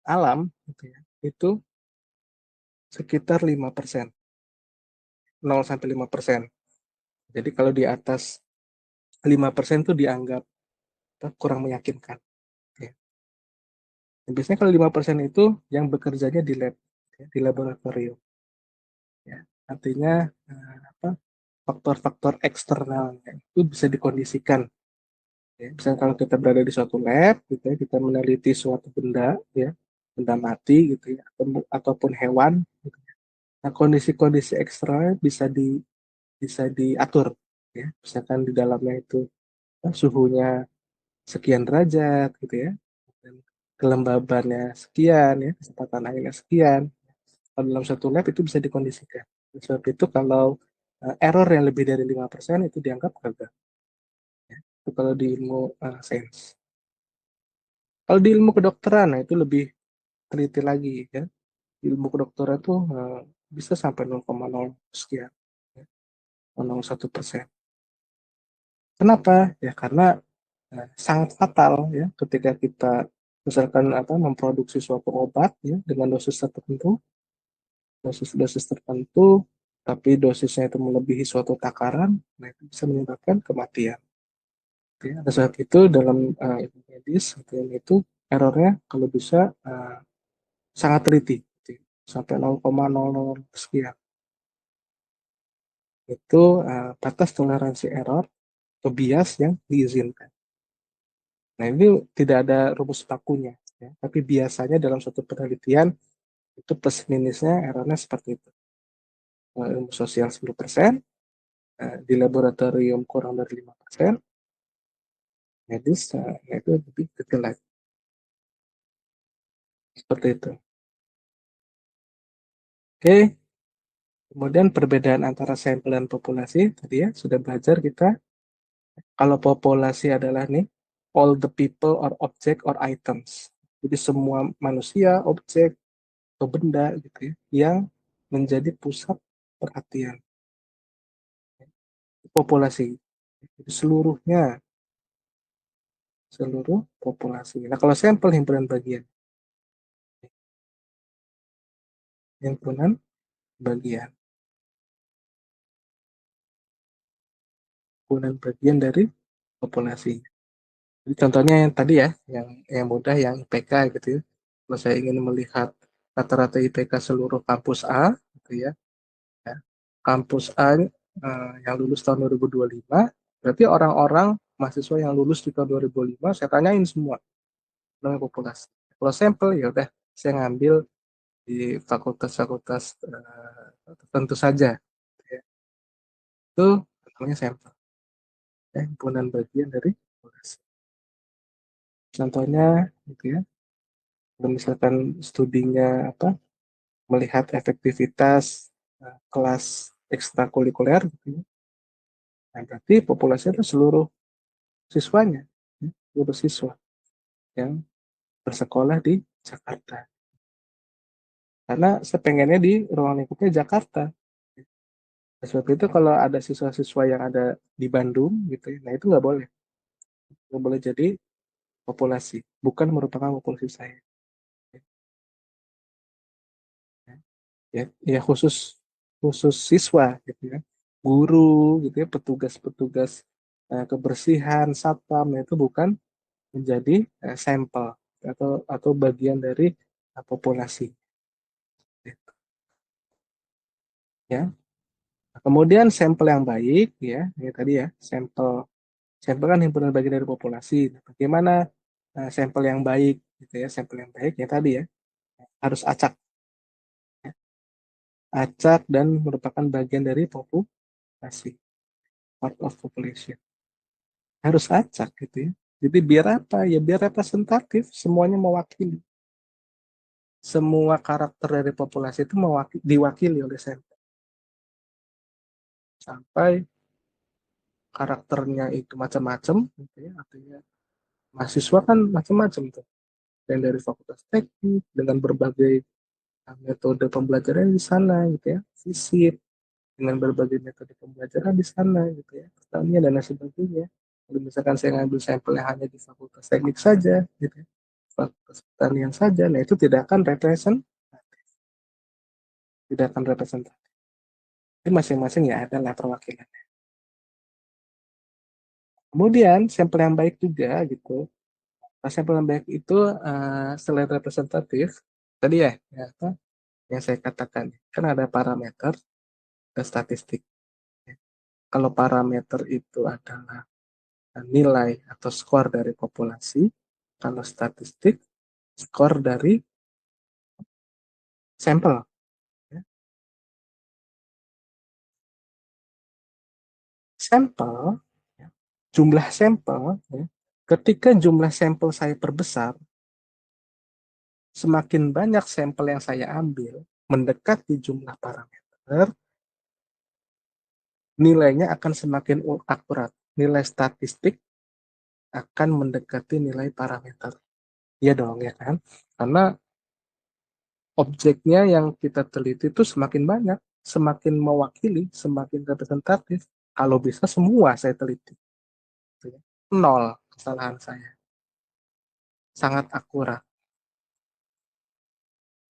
alam gitu ya, itu sekitar 5%, 0 sampai 5%. Jadi kalau di atas 5% itu dianggap kurang meyakinkan. Ya. Dan biasanya kalau 5% itu yang bekerjanya di lab, ya, di laboratorium. Ya. Artinya faktor-faktor eksternal itu bisa dikondisikan. Ya. Misalnya kalau kita berada di suatu lab, gitu ya, kita meneliti suatu benda, ya, benda mati, gitu ya, ataupun hewan. Gitu. Nah, kondisi-kondisi eksternal bisa diatur, ya. Misalkan di dalamnya itu suhunya sekian derajat, gitu ya, dan kelembabannya sekian, ya, kecepatan airnya sekian. Kalau dalam satu lab itu bisa dikondisikan. Sebab itu kalau error yang lebih dari 5% itu dianggap gagal. Ya. Itu kalau di ilmu sains. Kalau di ilmu kedokteran, nah itu lebih teliti lagi ya. Ilmu kedokteran itu bisa sampai 0,0 sekian, ya, 0,1%. Kenapa? Ya karena sangat fatal ya ketika kita misalkan memproduksi suatu obat ya dengan dosis tertentu, tapi dosisnya itu melebihi suatu takaran, nah itu bisa menyebabkan kematian. Ya, oleh sebab itu dalam ilmu medis itu errornya kalau bisa sangat teliti, gitu ya. Sampai 0,00 sekian. Itu batas toleransi error atau bias yang diizinkan. Nah ini tidak ada rumus bakunya, ya. Tapi biasanya dalam suatu penelitian itu plus minusnya errornya seperti itu. Ilmu sosial 10%, di laboratorium kurang dari 5%, medis itu lebih kecil lagi. Seperti itu. Oke, kemudian perbedaan antara sampel dan populasi tadi ya sudah belajar kita. Kalau populasi adalah nih all the people or object or items. Jadi semua manusia, objek atau benda gitu ya yang menjadi pusat perhatian populasi. Jadi seluruh populasi. Nah, kalau sampel himpunan bagian, himpunan bagian, himpunan bagian dari populasi. Jadi contohnya yang tadi ya, yang mudah yang IPK gitu ya. Kalau saya ingin melihat rata-rata IPK seluruh kampus A gitu ya. Ya. Kampus A yang lulus tahun 2025, berarti orang-orang mahasiswa yang lulus di tahun 2005 saya tanyain semua dengan populasi. Kalau sampel ya udah saya ngambil di fakultas-fakultas tertentu saja. Ya. Itu namanya sampel. Ya, himpunan bagian dari populasi. Contohnya gitu ya. Kalau misalkan studinya melihat efektivitas kelas ekstrakurikuler gitu ya. Nah, berarti populasi itu seluruh siswanya, ya, seluruh siswa yang bersekolah di Jakarta. Karena saya pengennya di ruang lingkupnya Jakarta. Sebab itu kalau ada siswa-siswa yang ada di Bandung gitu ya, nah itu nggak boleh jadi populasi, bukan merupakan populasi saya. Ya, ya khusus khusus siswa gitu ya, guru gitu ya, petugas-petugas kebersihan, satpam, itu bukan menjadi sampel atau bagian dari populasi gitu, ya. Kemudian sampel yang baik ya, ini tadi ya, sampel sampel kan himpunan bagian dari populasi. Bagaimana sampel yang baik gitu ya, sampel yang baik ya tadi ya, harus acak, ya. Acak dan merupakan bagian dari populasi, part of population. Harus acak gitu ya. Jadi biar apa? Ya biar representatif, semuanya mewakili. Semua karakter dari populasi itu diwakili oleh sampel. Sampai karakternya itu macam-macam gitu ya. Artinya mahasiswa kan macam-macam tuh. Dan dari fakultas teknik dengan berbagai metode pembelajaran di sana gitu ya. Fisip dengan berbagai metode pembelajaran di sana gitu ya. Pertanian dan lain sebagainya. Kalau misalkan saya ngambil sampelnya hanya di fakultas teknik saja gitu ya. Fakultas pertanian saja, nah itu tidak akan representatif. Jadi masing-masing ya adalah perwakilan. Kemudian sampel yang baik juga gitu. Nah, sampel yang baik itu selain representatif, tadi ya apa yang saya katakan, kan ada parameter dan statistik. Kalau parameter itu adalah nilai atau skor dari populasi, kalau statistik skor dari sampel. Ya. Sampel, ya, jumlah sampel, ya, ketika jumlah sampel saya perbesar, semakin banyak sampel yang saya ambil, mendekati jumlah parameter, nilainya akan semakin akurat. Nilai statistik akan mendekati nilai parameter. Iya dong, ya kan? Karena objeknya yang kita teliti itu semakin banyak, semakin mewakili, semakin representatif. Kalau bisa semua saya teliti. Nol kesalahan saya. Sangat akurat.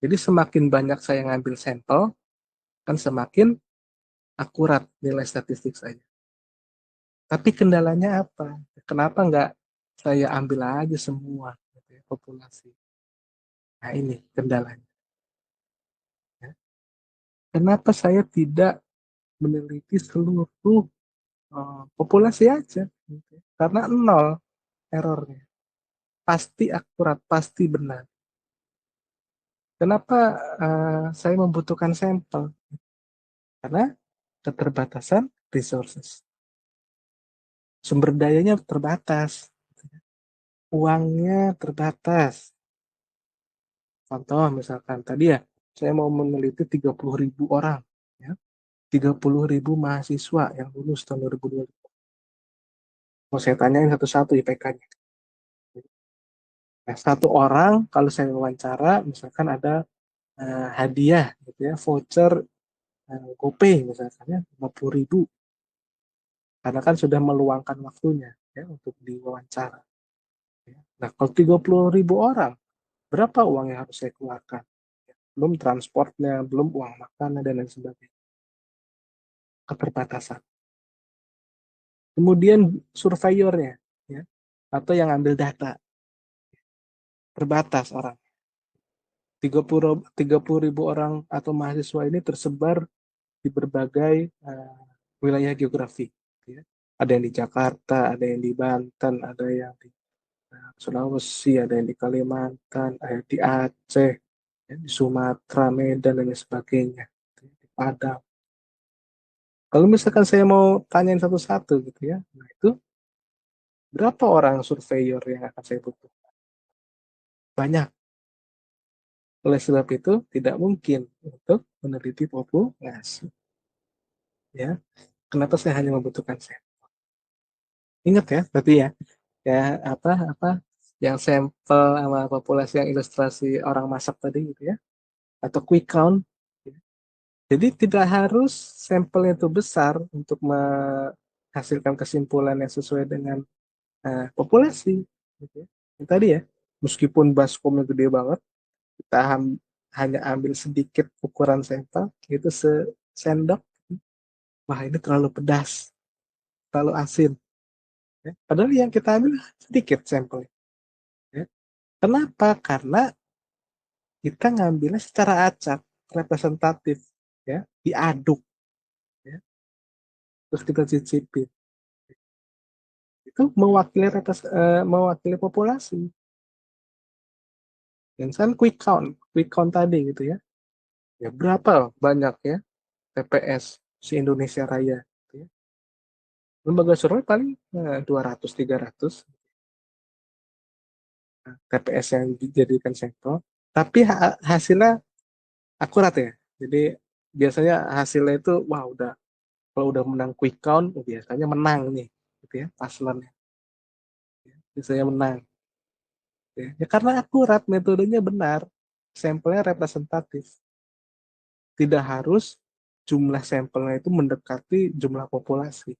Jadi semakin banyak saya ngambil sampel, kan semakin akurat nilai statistik saya. Tapi kendalanya apa? Kenapa nggak saya ambil aja semua gitu ya, populasi? Nah ini kendalanya. Ya. Kenapa saya tidak meneliti seluruh populasi aja? Gitu ya. Karena nol errornya. Pasti akurat, pasti benar. Kenapa saya membutuhkan sampel? Karena keterbatasan resources. Sumber dayanya terbatas. Uangnya terbatas. Contoh misalkan tadi ya, saya mau meneliti 30.000 orang. Ya. 30.000 mahasiswa yang lulus tahun 2020. Mau saya tanyain satu-satu IPK-nya. Nah, satu orang kalau saya wawancara, misalkan ada hadiah, gitu ya, voucher GoPay misalkan ya, 50.000. Karena kan sudah meluangkan waktunya ya untuk diwawancara. Ya. Nah, kalau 30.000 orang, berapa uang yang harus saya keluarkan? Belum transportnya, belum uang makanan, dan lain sebagainya. Keterbatasan. Kemudian surveyornya, ya, atau yang ambil data, terbatas orang. 30.000 orang atau mahasiswa ini tersebar di berbagai wilayah geografi. Ya. Ada yang di Jakarta, ada yang di Banten, ada yang di Sulawesi, ada yang di Kalimantan, ada yang di Aceh, ya, di Sumatera, Medan, dan lain sebagainya. Di Padang. Kalau misalkan saya mau tanyain satu-satu gitu ya, nah itu berapa orang surveyor yang akan saya butuh? Banyak. Oleh sebab itu, tidak mungkin untuk meneliti populasi. Ya, kenapa saya hanya membutuhkan sampel? Ingat ya, berarti ya, ya apa yang sampel sama populasi yang ilustrasi orang masak tadi gitu ya, atau quick count. Jadi tidak harus sampelnya itu besar untuk menghasilkan kesimpulan yang sesuai dengan populasi. Gitu ya. Yang tadi ya, meskipun baskomnya gede banget, kita hanya ambil sedikit ukuran sampel, itu sendok, wah ini terlalu pedas, terlalu asin. Ya. Padahal yang kita ambil sedikit sampel. Ya. Kenapa? Karena kita ngambilnya secara acak, representatif, ya, diaduk, ya, terus kita cicipin. Itu mewakili populasi. Dan kan quick count tadi gitu ya. Ya berapa banyak ya TPS si Indonesia Raya. Gitu ya. Lembaga survei paling 200-300 TPS yang dijadikan sampel. Tapi hasilnya akurat ya. Jadi biasanya hasilnya itu wah udah kalau udah menang quick count biasanya menang nih gitu ya paslonnya. Biasanya menang. Ya karena akurat, metodenya benar, sampelnya representatif. Tidak harus jumlah sampelnya itu mendekati jumlah populasi.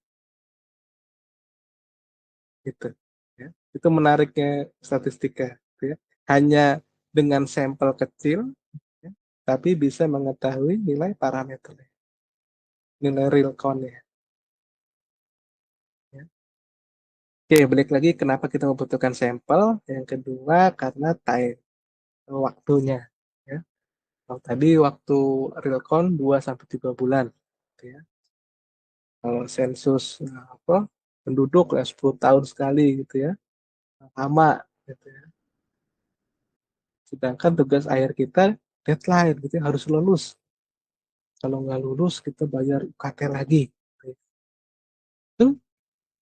Gitu. Ya. Itu menariknya statistika. Gitu ya. Hanya dengan sampel kecil, ya, tapi bisa mengetahui nilai parameternya, nilai real count-nya. Ya. Oke, balik lagi kenapa kita membutuhkan sampel. Yang kedua, karena time, waktunya. Ya. Kalau tadi waktu real count 2-3 bulan. Gitu ya. Kalau sensus penduduk ya 10 tahun sekali gitu ya. Lama gitu ya. Sedangkan tugas akhir kita deadline gitu ya, harus lulus. Kalau nggak lulus kita bayar UKT lagi. Itu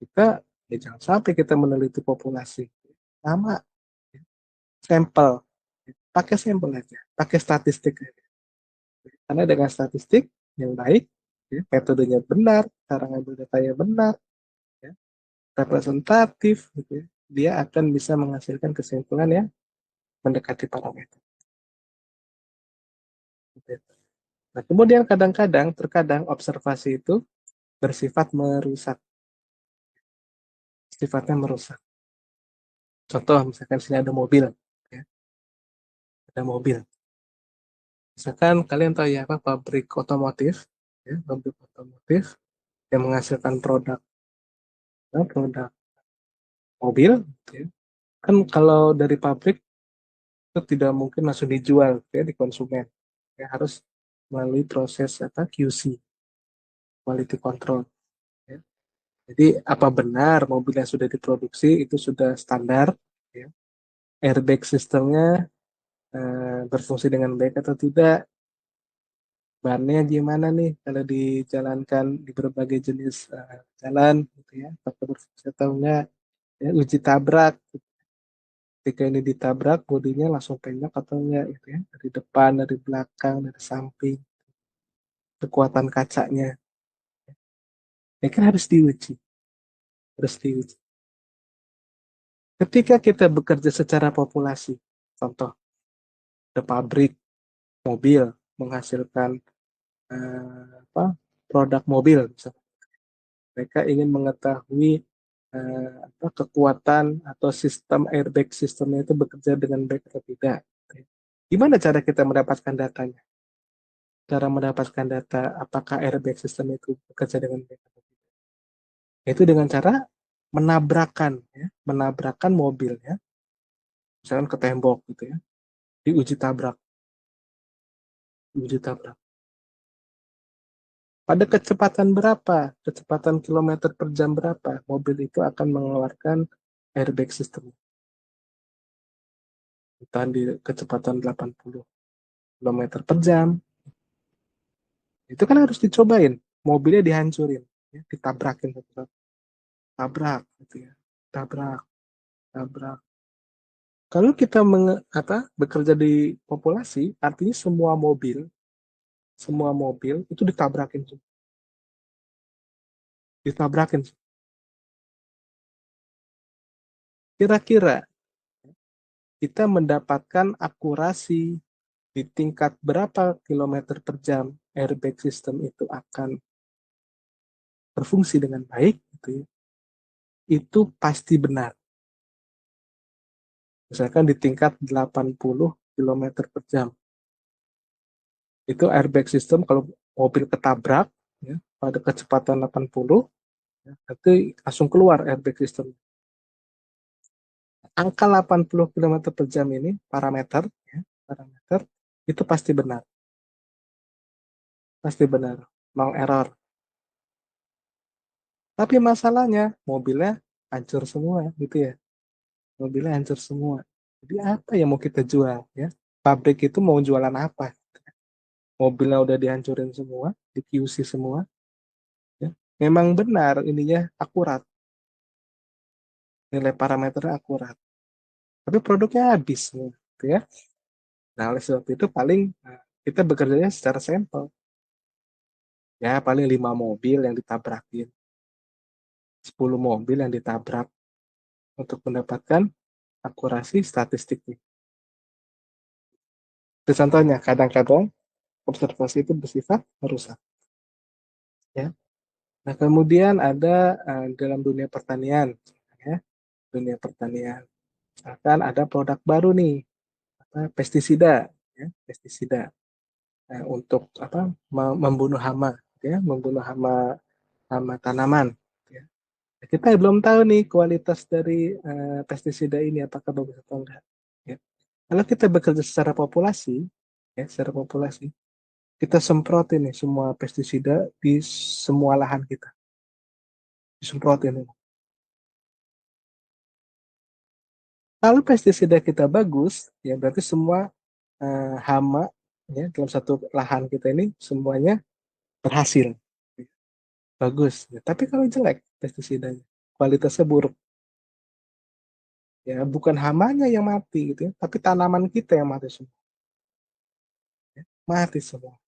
kita ya jangan sampai kita meneliti populasi. Sama sampel. Pakai sampel aja, pakai statistik aja. Karena dengan statistik yang baik, ya, metodenya benar, cara ngambil datanya benar, ya, representatif, gitu ya, dia akan bisa menghasilkan kesimpulan yang mendekati parameter. Nah, kemudian terkadang observasi itu bersifat merusak, sifatnya merusak. Contoh, misalkan sini ada mobil, ya, ada mobil. Misalkan kalian tahu ya apa pabrik otomotif, ya, pabrik otomotif yang menghasilkan produk, ya, produk mobil, ya. Kan kalau dari pabrik itu tidak mungkin langsung dijual, ya, di konsumen, ya, harus melalui proses QC, quality control. Ya. Jadi apa benar mobil yang sudah diproduksi itu sudah standar, ya, airbag sistemnya berfungsi dengan baik atau tidak, bannya gimana nih kalau dijalankan di berbagai jenis jalan, gitu ya, apakah berfungsi atau enggak, ya, uji tabrak, ketika ini ditabrak bodinya langsung penyok atau enggak, gitu ya, dari depan, dari belakang, dari samping, kekuatan kacanya, ya kan harus diuji. Ketika kita bekerja secara populasi, contoh, ada pabrik mobil menghasilkan produk mobil, misalnya. Mereka ingin mengetahui kekuatan atau sistem airbag sistemnya itu bekerja dengan baik atau tidak. Gimana cara kita mendapatkan datanya? Cara mendapatkan data apakah airbag sistem itu bekerja dengan baik atau tidak? Itu dengan cara menabrakkan mobil, ya, misalkan ke tembok gitu ya, diuji tabrak, diuji tabrak. Pada kecepatan berapa, kecepatan kilometer per jam berapa, mobil itu akan mengeluarkan airbag system. Entah di kecepatan 80 kilometer per jam. Itu kan harus dicobain. Mobilnya dihancurin, ya, ditabrakin, tabrak, gitu ya, tabrak, tabrak. Kalau kita bekerja di populasi, artinya semua mobil itu ditabrakin. Kira-kira kita mendapatkan akurasi di tingkat berapa kilometer per jam airbag system itu akan berfungsi dengan baik, gitu ya, itu pasti benar. Misalkan di tingkat 80 kilometer per jam. Itu airbag system kalau mobil ketabrak ya, pada kecepatan 80, ya, nanti langsung keluar airbag system. Angka 80 km per jam ini parameter, ya, parameter itu pasti benar, no error. Tapi masalahnya mobilnya hancur semua, gitu ya. Mobilnya hancur semua. Jadi apa yang mau kita jual, ya? Pabrik itu mau jualan apa? Mobilnya udah dihancurin semua, di QC semua, ya. Memang benar ininya akurat, nilai parameternya akurat. Tapi produknya habis, gitu ya. Nah, oleh sebab itu paling kita bekerjanya secara sampel. Ya, paling 5 mobil yang ditabrakin, 10 mobil yang ditabrak untuk mendapatkan akurasi statistiknya. Itu contohnya, kadang-kadang observasi itu bersifat merusak. Ya. Nah, kemudian ada dalam dunia pertanian, ya, dunia pertanian. Misalkan ada produk baru nih, pestisida, ya, pestisida untuk membunuh hama, ya, membunuh hama hama tanaman. Ya. Nah, kita belum tahu nih kualitas dari pestisida ini apakah bagus atau enggak. Ya. Kalau kita bekerja secara populasi, ya, secara populasi, kita semprotin nih semua pestisida di semua lahan kita, disemprotin. Kalau pestisida kita bagus, ya berarti semua hama ya dalam satu lahan kita ini semuanya berhasil, bagus. Ya, tapi kalau jelek pestisidanya, kualitasnya buruk, ya bukan hamanya yang mati gitu ya, tapi tanaman kita yang mati semua, ya, mati semua.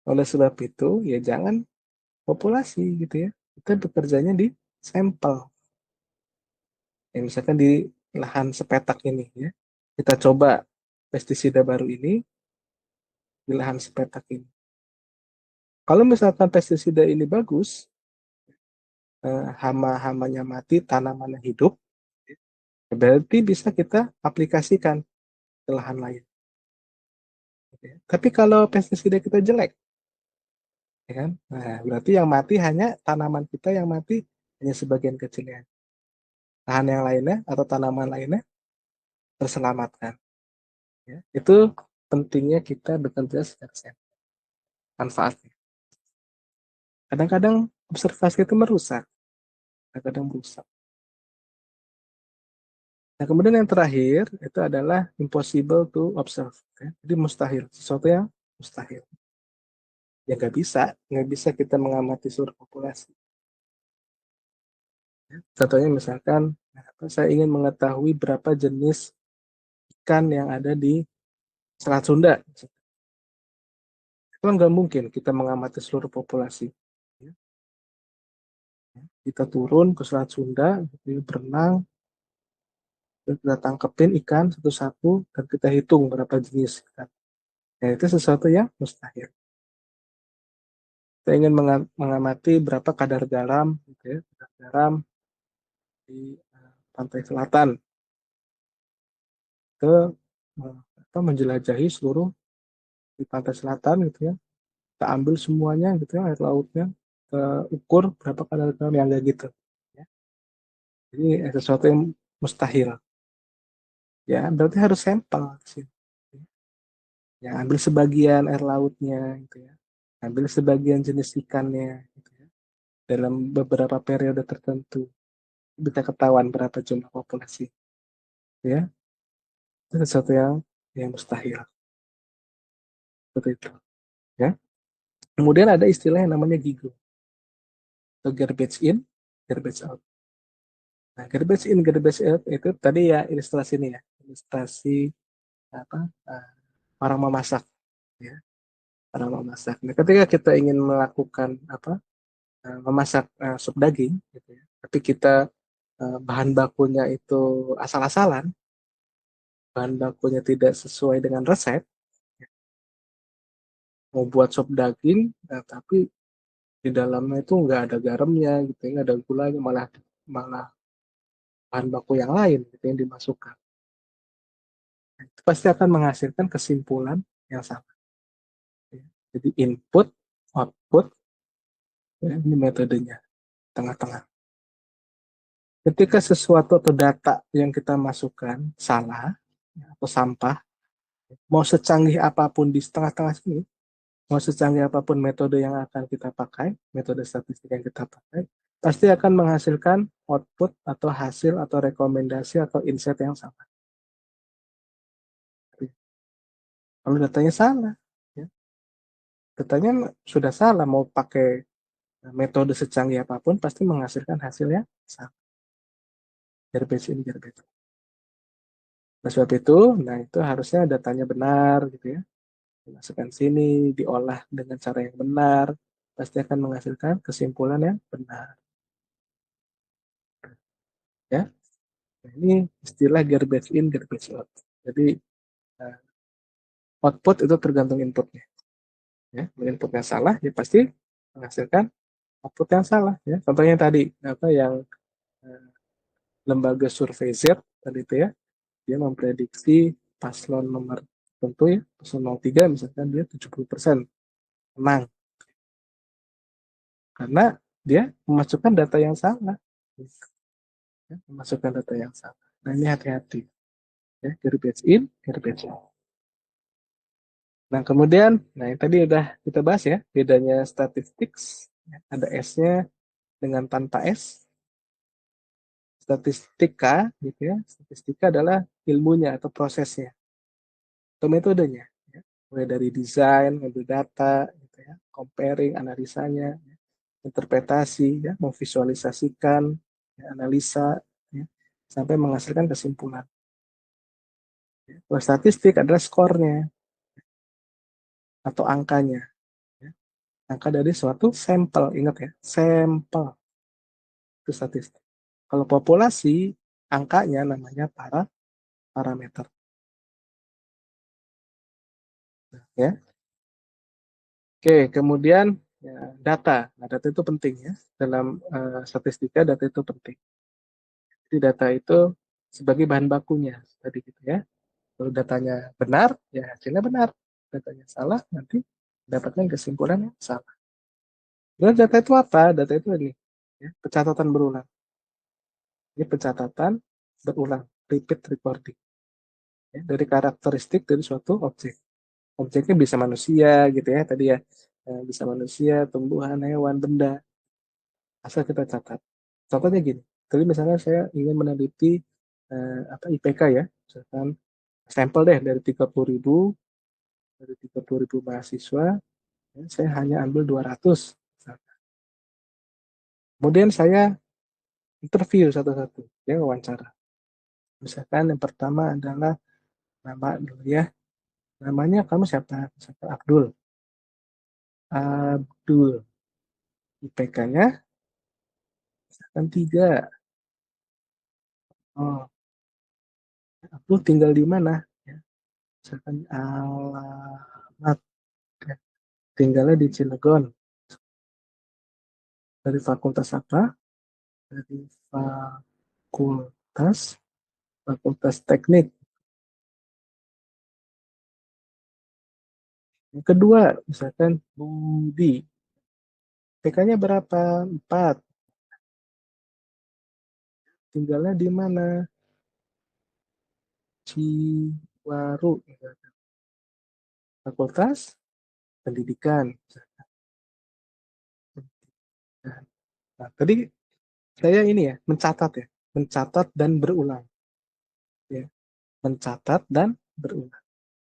Oleh sebab itu, ya jangan populasi gitu ya. Kita bekerjanya di sampel. Ya, misalkan di lahan sepetak ini ya, kita coba pestisida baru ini di lahan sepetak ini. Kalau misalkan pestisida ini bagus, hama-hamanya mati, tanamannya hidup, berarti bisa kita aplikasikan ke lahan lain. Tapi kalau pestisida kita jelek, ya kan? Nah, berarti yang mati hanya tanaman kita yang mati hanya sebagian kecilnya. Lahan yang lainnya atau tanaman lainnya terselamatkan. Ya. Itu pentingnya kita bekerja secara sehat. Manfaatnya. Kadang-kadang observasi itu merusak, kadang-kadang merusak. Nah, kemudian yang terakhir itu adalah impossible to observe. Ya. Jadi mustahil, sesuatu yang mustahil. Ya nggak bisa kita mengamati seluruh populasi. Ya. Contohnya misalkan, saya ingin mengetahui berapa jenis ikan yang ada di Selat Sunda. Itu kan nggak mungkin kita mengamati seluruh populasi. Ya. Kita turun ke Selat Sunda, berenang, kita tangkepin ikan satu-satu, dan kita hitung berapa jenis ikan. Ya, itu sesuatu yang mustahil. Kita ingin mengamati berapa kadar garam, gitu ya, kadar garam di pantai selatan, ke menjelajahi seluruh di pantai selatan gitu ya, kita ambil semuanya gitu ya, air lautnya, kita ukur berapa kadar garam yang enggak gitu ya. Jadi sesuatu yang mustahil, ya berarti harus sampel sih, ya ambil sebagian air lautnya gitu ya, ambil sebagian jenis ikannya gitu ya, dalam beberapa periode tertentu bisa ketahuan berapa jumlah populasi, ya itu sesuatu yang mustahil, seperti itu ya. Kemudian ada istilah yang namanya GIGO, atau garbage in, garbage out. Nah, garbage in, garbage out itu tadi ya ilustrasi ini ya, ilustrasi apa orang memasak, ya, orang memasak. Nah, ketika kita ingin melakukan memasak sup daging, gitu ya, tapi kita bahan bakunya itu asal-asalan, bahan bakunya tidak sesuai dengan resep, ya, mau buat sup daging, tapi di dalamnya itu nggak ada garamnya, gitu, nggak ada gulanya, malah malah bahan baku yang lain gitu yang dimasukkan. Nah, itu pasti akan menghasilkan kesimpulan yang sama. Ya. Jadi input, output, ya, ini metodenya, tengah-tengah. Ketika sesuatu atau data yang kita masukkan salah atau sampah, mau secanggih apapun di tengah-tengah sini, mau secanggih apapun metode yang akan kita pakai, metode statistik yang kita pakai, pasti akan menghasilkan output atau hasil atau rekomendasi atau insight yang sama. Kalau datanya salah, ya, datanya sudah salah, mau pakai metode secanggih apapun pasti menghasilkan hasil yang sama. Garbage in, garbage out. Nah, sebab itu, nah itu harusnya datanya benar gitu ya. Dimasukkan sini, diolah dengan cara yang benar, pasti akan menghasilkan kesimpulan yang benar. Ya, nah, ini istilah garbage in, garbage out. Jadi output itu tergantung inputnya. Ya, inputnya salah, ya pasti menghasilkan output yang salah. Ya, contohnya tadi apa yang eh, lembaga survei Z tadi itu ya, dia memprediksi paslon nomor tentu ya, paslon 03 misalkan dia 70% menang karena dia memasukkan data yang salah. Ya, memasukkan data yang salah. Nah ini hati-hati. Ya, garbage in, garbage out. Nah kemudian, nah yang tadi udah kita bahas ya, bedanya statistics, ya, ada S-nya dengan tanpa S. Statistika, gitu ya, statistika adalah ilmunya atau prosesnya, atau metodenya. Ya. Mulai dari desain, ngambil data, gitu ya, comparing, analisanya, ya, interpretasi, ya, memvisualisasikan, ya, analisa, ya, sampai menghasilkan kesimpulan. Kalau statistik adalah skornya atau angkanya. Ya. Angka dari suatu sampel, ingat ya, sampel itu statistik. Kalau populasi, angkanya namanya parameter. Ya. Oke, kemudian ya, data. Nah, data itu penting ya. Dalam statistika, data itu penting. Jadi data itu sebagai bahan bakunya. Tadi gitu ya. Kalau datanya benar, ya hasilnya benar. Datanya salah, nanti dapatnya kesimpulan yang salah. Dan data itu apa? Data itu ini, ya, pencatatan berulang. Ini pencatatan berulang, repeat recording. Ya, dari karakteristik dari suatu objek. Objeknya bisa manusia gitu ya, tadi ya. Bisa manusia, tumbuhan, hewan, benda. Asal kita catat. Contohnya gini, tadi misalnya saya ingin meneliti apa IPK ya, misalkan sampel deh dari 30.000 mahasiswa, ya, saya hanya ambil 200. Kemudian saya interview satu-satu, ya wawancara. Misalkan yang pertama adalah nama dulu ya, namanya kamu siapa? Misalkan Abdul. Abdul, IPK-nya misalkan 3. Oh, Abdul tinggal di mana? Ya, misalkan alamat, ya, tinggalnya di Cilegon. Dari fakultas apa? Dari fakultas teknik. Yang kedua, misalkan Budi. PK-nya berapa? 4. Tinggalnya di mana? Ciwaru. Fakultas pendidikan. Nah, tadi saya ini ya, mencatat ya. Mencatat dan berulang. Ya. Mencatat dan berulang.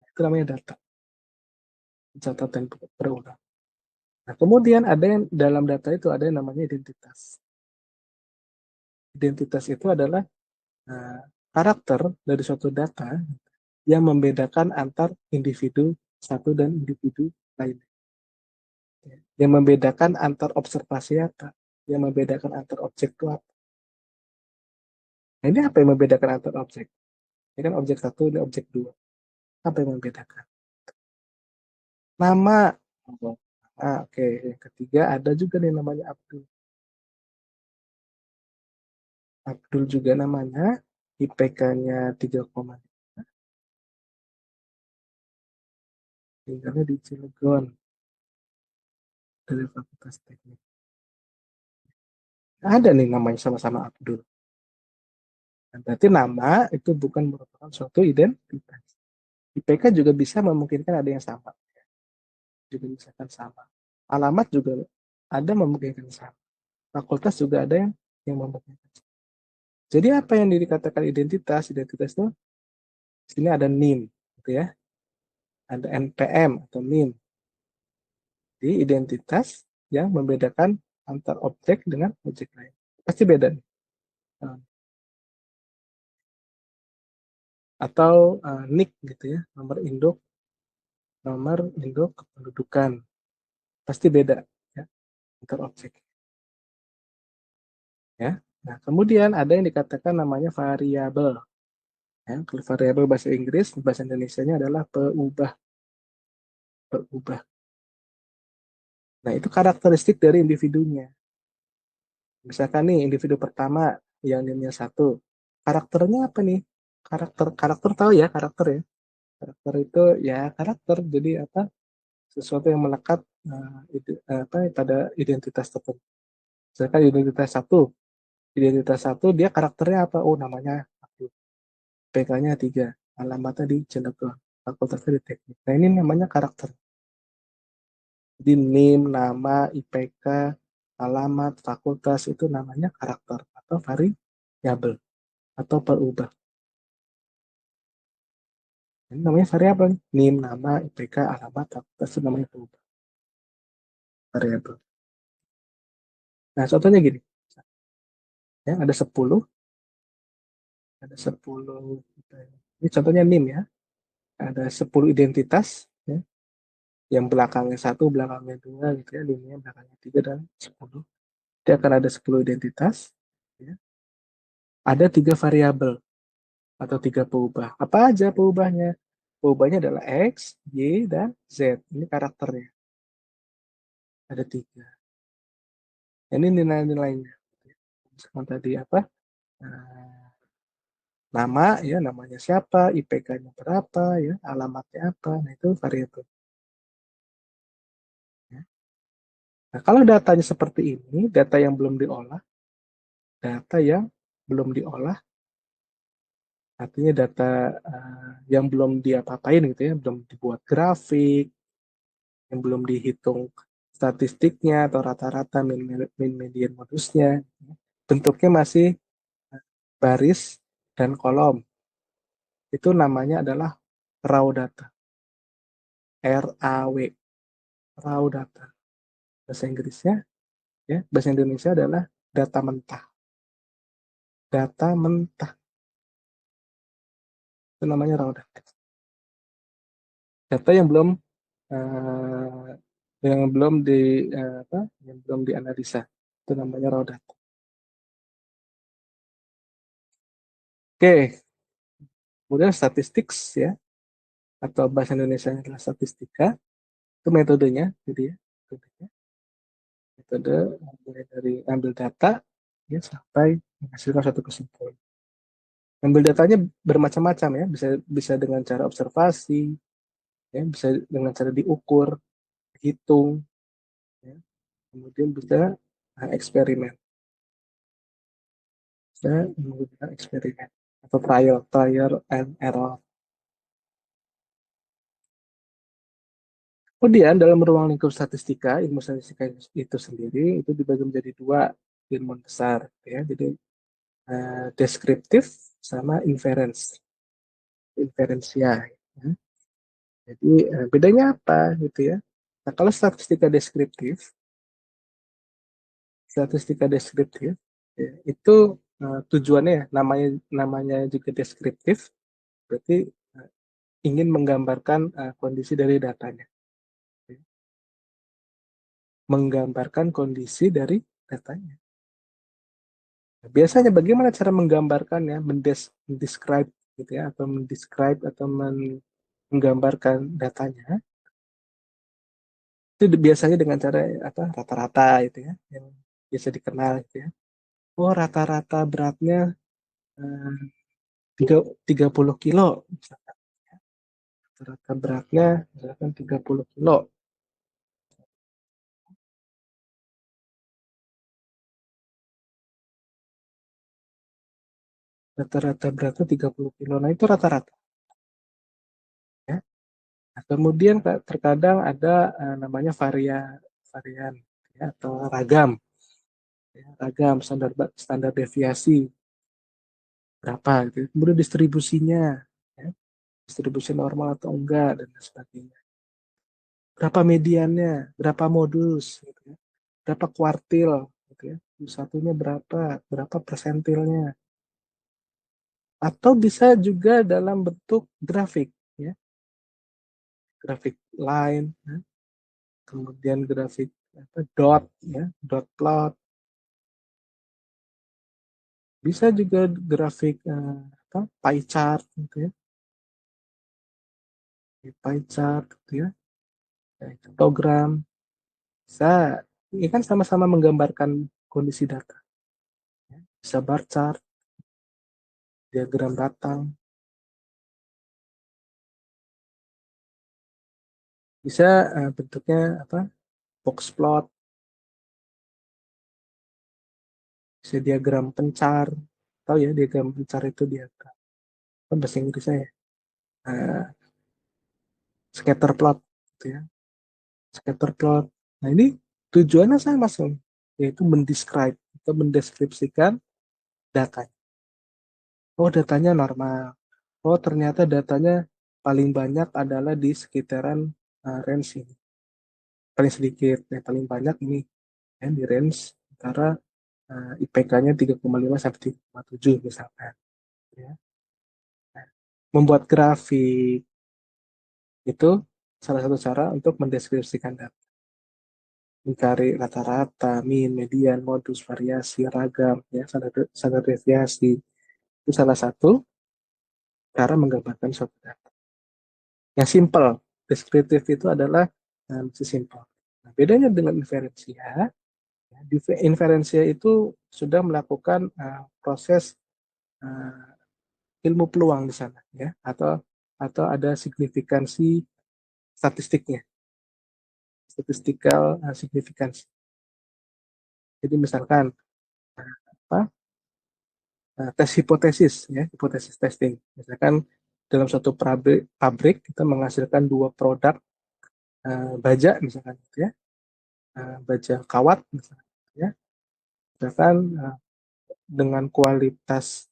Itu namanya data. Mencatat dan berulang. Nah, kemudian ada yang dalam data itu ada yang namanya identitas. Identitas itu adalah uh, karakter dari suatu data yang membedakan antar individu satu dan individu lain. Yang membedakan antar observasi apa? Yang membedakan antar objek itu apa? Nah, ini apa yang membedakan antar objek? Ini kan objek satu, ini objek dua. Apa yang membedakan? Nama. Oke. Yang ketiga ada juga nih namanya Abdul. Abdul juga namanya, IPK-nya 3,5, tinggalnya di Cilegon. dari Fakultas Teknik. Ada nih namanya sama-sama Abdul. Nah, berarti nama itu bukan merupakan suatu identitas. IPK juga bisa memungkinkan ada yang sama, juga misalkan sama. Alamat juga ada memungkinkan sama. Fakultas juga ada yang memungkinkan. Jadi apa yang dikatakan identitas? Identitas itu sini ada NIM, gitu ya. Ada NPM atau NIM. Di identitas yang membedakan antar objek dengan objek lain. Pasti beda nih. Atau NIK gitu ya, nomor induk kependudukan. Pasti beda ya antar objek ya. Nah, kemudian ada yang dikatakan namanya variabel. Ya, kalau variabel bahasa Inggris, bahasa Indonesianya adalah peubah. Peubah. Nah, itu karakteristik dari individunya. Misalkan nih, individu pertama yang nilainya 1. Karakternya apa nih? Karakter tahu ya, karakter ya. Karakter itu ya karakter. Jadi apa? Sesuatu yang melekat apa pada identitas tertentu. Misalkan identitas satu dia karakternya apa? Oh, namanya aku. PK-nya 3, alamatnya di Cilegon, fakultasnya di teknik. Nah, ini namanya karakter. Jadi NIM, nama, IPK, alamat, fakultas itu namanya karakter atau variabel atau perubah. Ini namanya variabel. NIM, nama, IPK, alamat, fakultas itu namanya perubah. Variabel. Nah, contohnya gini. Ya, ada 10. Ini contohnya NIM ya. Ada 10 identitas ya, yang belakangnya 1, belakangnya 2 gitu ya, linknya belakangnya 3 dan 10. Dia akan ada 10 identitas. Ya. Ada 3 variabel atau 3 peubah. Apa aja peubahnya? Peubahnya adalah X, Y, dan Z. Ini karakternya. Ada 3. Ini nilai-nilainya. Misalkan tadi apa? Nah, nama ya, namanya siapa, IPK-nya berapa ya, alamatnya apa. Nah, itu variabel. Ya. Nah, kalau datanya seperti ini, data yang belum diolah, data yang belum diolah, artinya data yang belum diapa-apain gitu ya, belum dibuat grafik, yang belum dihitung statistiknya atau rata-rata min median modusnya, bentuknya masih baris dan kolom. Itu namanya adalah raw data. RAW, raw data. Bahasa Inggrisnya ya, bahasa Indonesia adalah data mentah. Data mentah. Itu namanya raw data. Data uh, yang belum di apa? Yang belum dianalisa. Itu namanya raw data. Oke, kemudian statistik ya, atau bahasa Indonesia adalah statistika. Itu metodenya, jadi ya, metode mulai dari ambil data ya sampai menghasilkan satu kesimpulan. Ambil datanya bermacam-macam ya, bisa bisa dengan cara observasi, ya, bisa dengan cara diukur, hitung, ya. Kemudian bisa eksperimen, bisa menggunakan eksperimen atau trial and error. Kemudian dalam ruang lingkup statistika, ilmu statistika itu sendiri itu dibagi menjadi 2 ilmu besar, ya. Jadi deskriptif sama inferensia. Ya. Jadi bedanya apa gitu ya? Nah, kalau statistika deskriptif ya, itu tujuannya ya, namanya juga deskriptif, berarti ingin menggambarkan kondisi dari datanya, ya. Menggambarkan kondisi dari datanya. Nah, biasanya bagaimana cara menggambarkannya, mendescribe gitu ya, atau mendescribe atau menggambarkan datanya? Itu biasanya dengan cara apa, rata-rata itu ya, yang biasa dikenal gitu ya. Oh, rata-rata beratnya eh, 30 kilo misalkan. Rata-rata beratnya misalkan 30 kilo. rata-rata beratnya 30 kilo. Nah, itu rata-rata ya. Nah, kemudian terkadang ada namanya varian ya, atau ragam ya, ragam standar deviasi berapa gitu. Kemudian distribusinya ya, distribusi normal atau enggak dan lain sebagainya. Berapa mediannya, berapa modus gitu ya. Berapa kuartil gitu ya. Satunya berapa persentilnya. Atau bisa juga dalam bentuk grafik ya, grafik line ya. Kemudian grafik dot ya, dot plot, bisa juga grafik pie chart gitu ya, pie chart gitu ya, histogram, bisa. Ini kan sama-sama menggambarkan kondisi data ya. Bisa bar chart, diagram batang, bisa bentuknya box plot, bisa diagram pencar. Tahu ya diagram pencar itu diagram apa bahasa Inggrisnya ya, uh, scatter plot gitu ya, scatter plot. Nah, ini tujuannya sama sih, yaitu mendeskripsikan data. Oh, datanya normal. Oh, ternyata datanya paling banyak adalah di sekitaran range ini. Paling sedikit, paling banyak ini ya, di range antara IPK-nya 3,5 sampai 3,7 misalkan. Ya. Nah, membuat grafik itu salah satu cara untuk mendeskripsikan data. Mencari rata-rata, min, median, modus, variasi, ragam, ya, standar deviasi. Itu salah satu cara menggambarkan suatu data. Yang simple, deskriptif itu adalah simple. Nah, bedanya dengan inferensia, ya, inferensia itu sudah melakukan proses uh, ilmu peluang di sana, ya, atau ada signifikansi statistiknya, statistical signifikansi. Jadi misalkan apa tes hipotesis, ya, hipotesis testing. Misalkan dalam suatu pabrik kita menghasilkan dua produk baja misalkan, ya, baja kawat misalkan, ya, misalkan dengan kualitas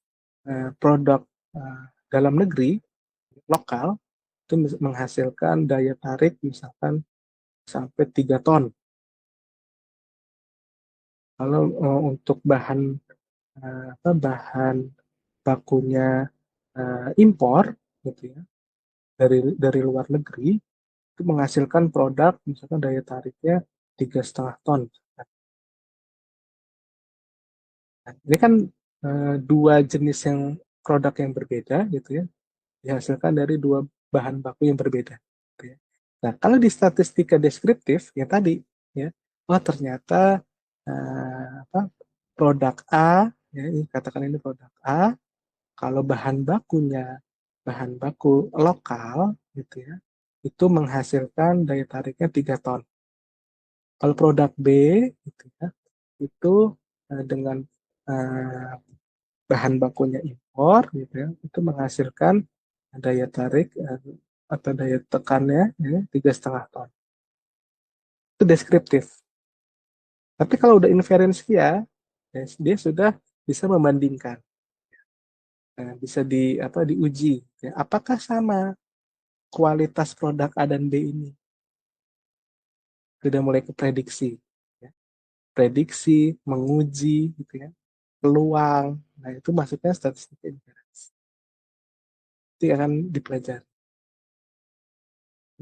produk dalam negeri lokal itu menghasilkan daya tarik misalkan sampai 3 ton. Kalau untuk bahan bakunya impor gitu ya, dari luar negeri itu menghasilkan produk misalkan daya tariknya 3,5 ton. Nah, ini kan dua jenis produk yang berbeda gitu ya, dihasilkan dari dua bahan baku yang berbeda gitu ya. Nah, kalau di statistika deskriptif yang tadi ya, oh ternyata produk A, ya, ini katakan ini produk A, kalau bahan baku lokal gitu ya, itu menghasilkan daya tariknya 3 ton. Kalau produk B gitu ya, itu dengan uh, bahan bakunya impor gitu ya, itu menghasilkan daya tarik atau daya tekannya ya, 3,5 ton. Itu deskriptif. Tapi kalau udah inferensia, ya, dia sudah bisa membandingkan. Nah, bisa diuji. Ya, apakah sama kualitas produk A dan B ini? Sudah mulai ke prediksi. Ya. Prediksi, menguji, gitu ya, peluang. Nah, itu maksudnya statistik inferensi. Itu akan dipelajari.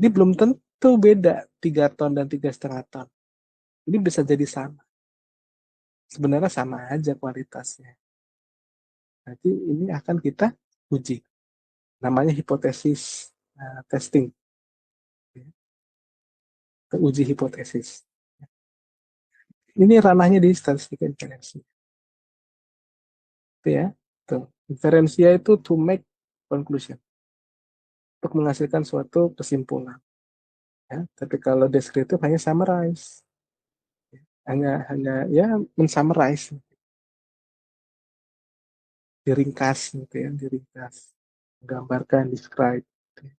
Ini belum tentu beda 3 ton dan 3,5 ton. Ini bisa jadi sama. Sebenarnya sama aja kualitasnya. Nanti ini akan kita uji. Namanya hipotesis testing. Kita uji hipotesis. Ini ranahnya di statistik inferensi. Itu ya. Tuh. Inferensia itu to make conclusion. Untuk menghasilkan suatu kesimpulan. Ya. Tapi kalau deskriptif hanya summarize. Hanya ya mensummarize. diringkas gitu ya, diringkas, menggambarkan, describe. Gitu ya.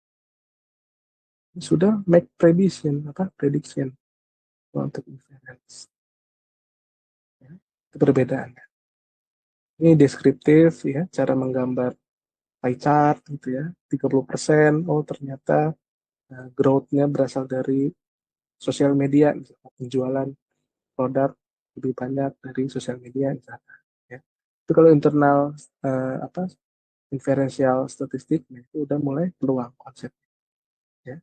Sudah make prediction untuk inference. Ya. Itu perbedaannya. Ini deskriptif ya, cara menggambar pie chart gitu ya, 30%, oh ternyata growth-nya berasal dari sosial media, misalnya penjualan produk lebih banyak dari sosial media misalnya. Ya. Itu kalau internal apa inferential statistik, nah itu udah mulai peluang konsep. Ya.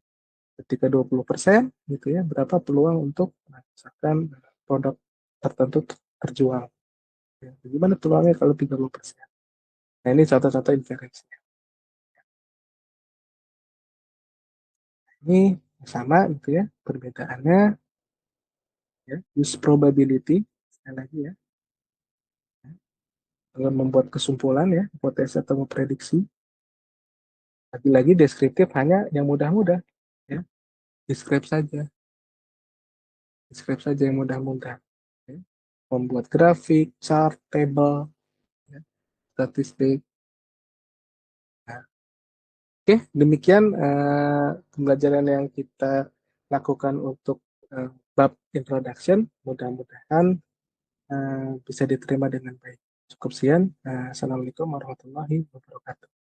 Ketika 20% gitu ya, berapa peluang untuk misalkan produk tertentu terjual. Ya. Gimana peluangnya kalau 30%? Nah ini contoh-contoh inferensi. Ini sama gitu ya, perbedaannya ya, use probability, sekali lagi ya, dalam membuat kesimpulan ya, hipotesa atau memprediksi. Lagi-lagi deskriptif hanya yang mudah-mudah ya, describe saja, describe saja yang mudah-mudah. Ya. Membuat grafik, chart, table, ya, statistik. Nah, oke, demikian pembelajaran yang kita lakukan untuk bab introduction. Mudah-mudahan bisa diterima dengan baik. Cukup sekian. Assalamualaikum warahmatullahi wabarakatuh.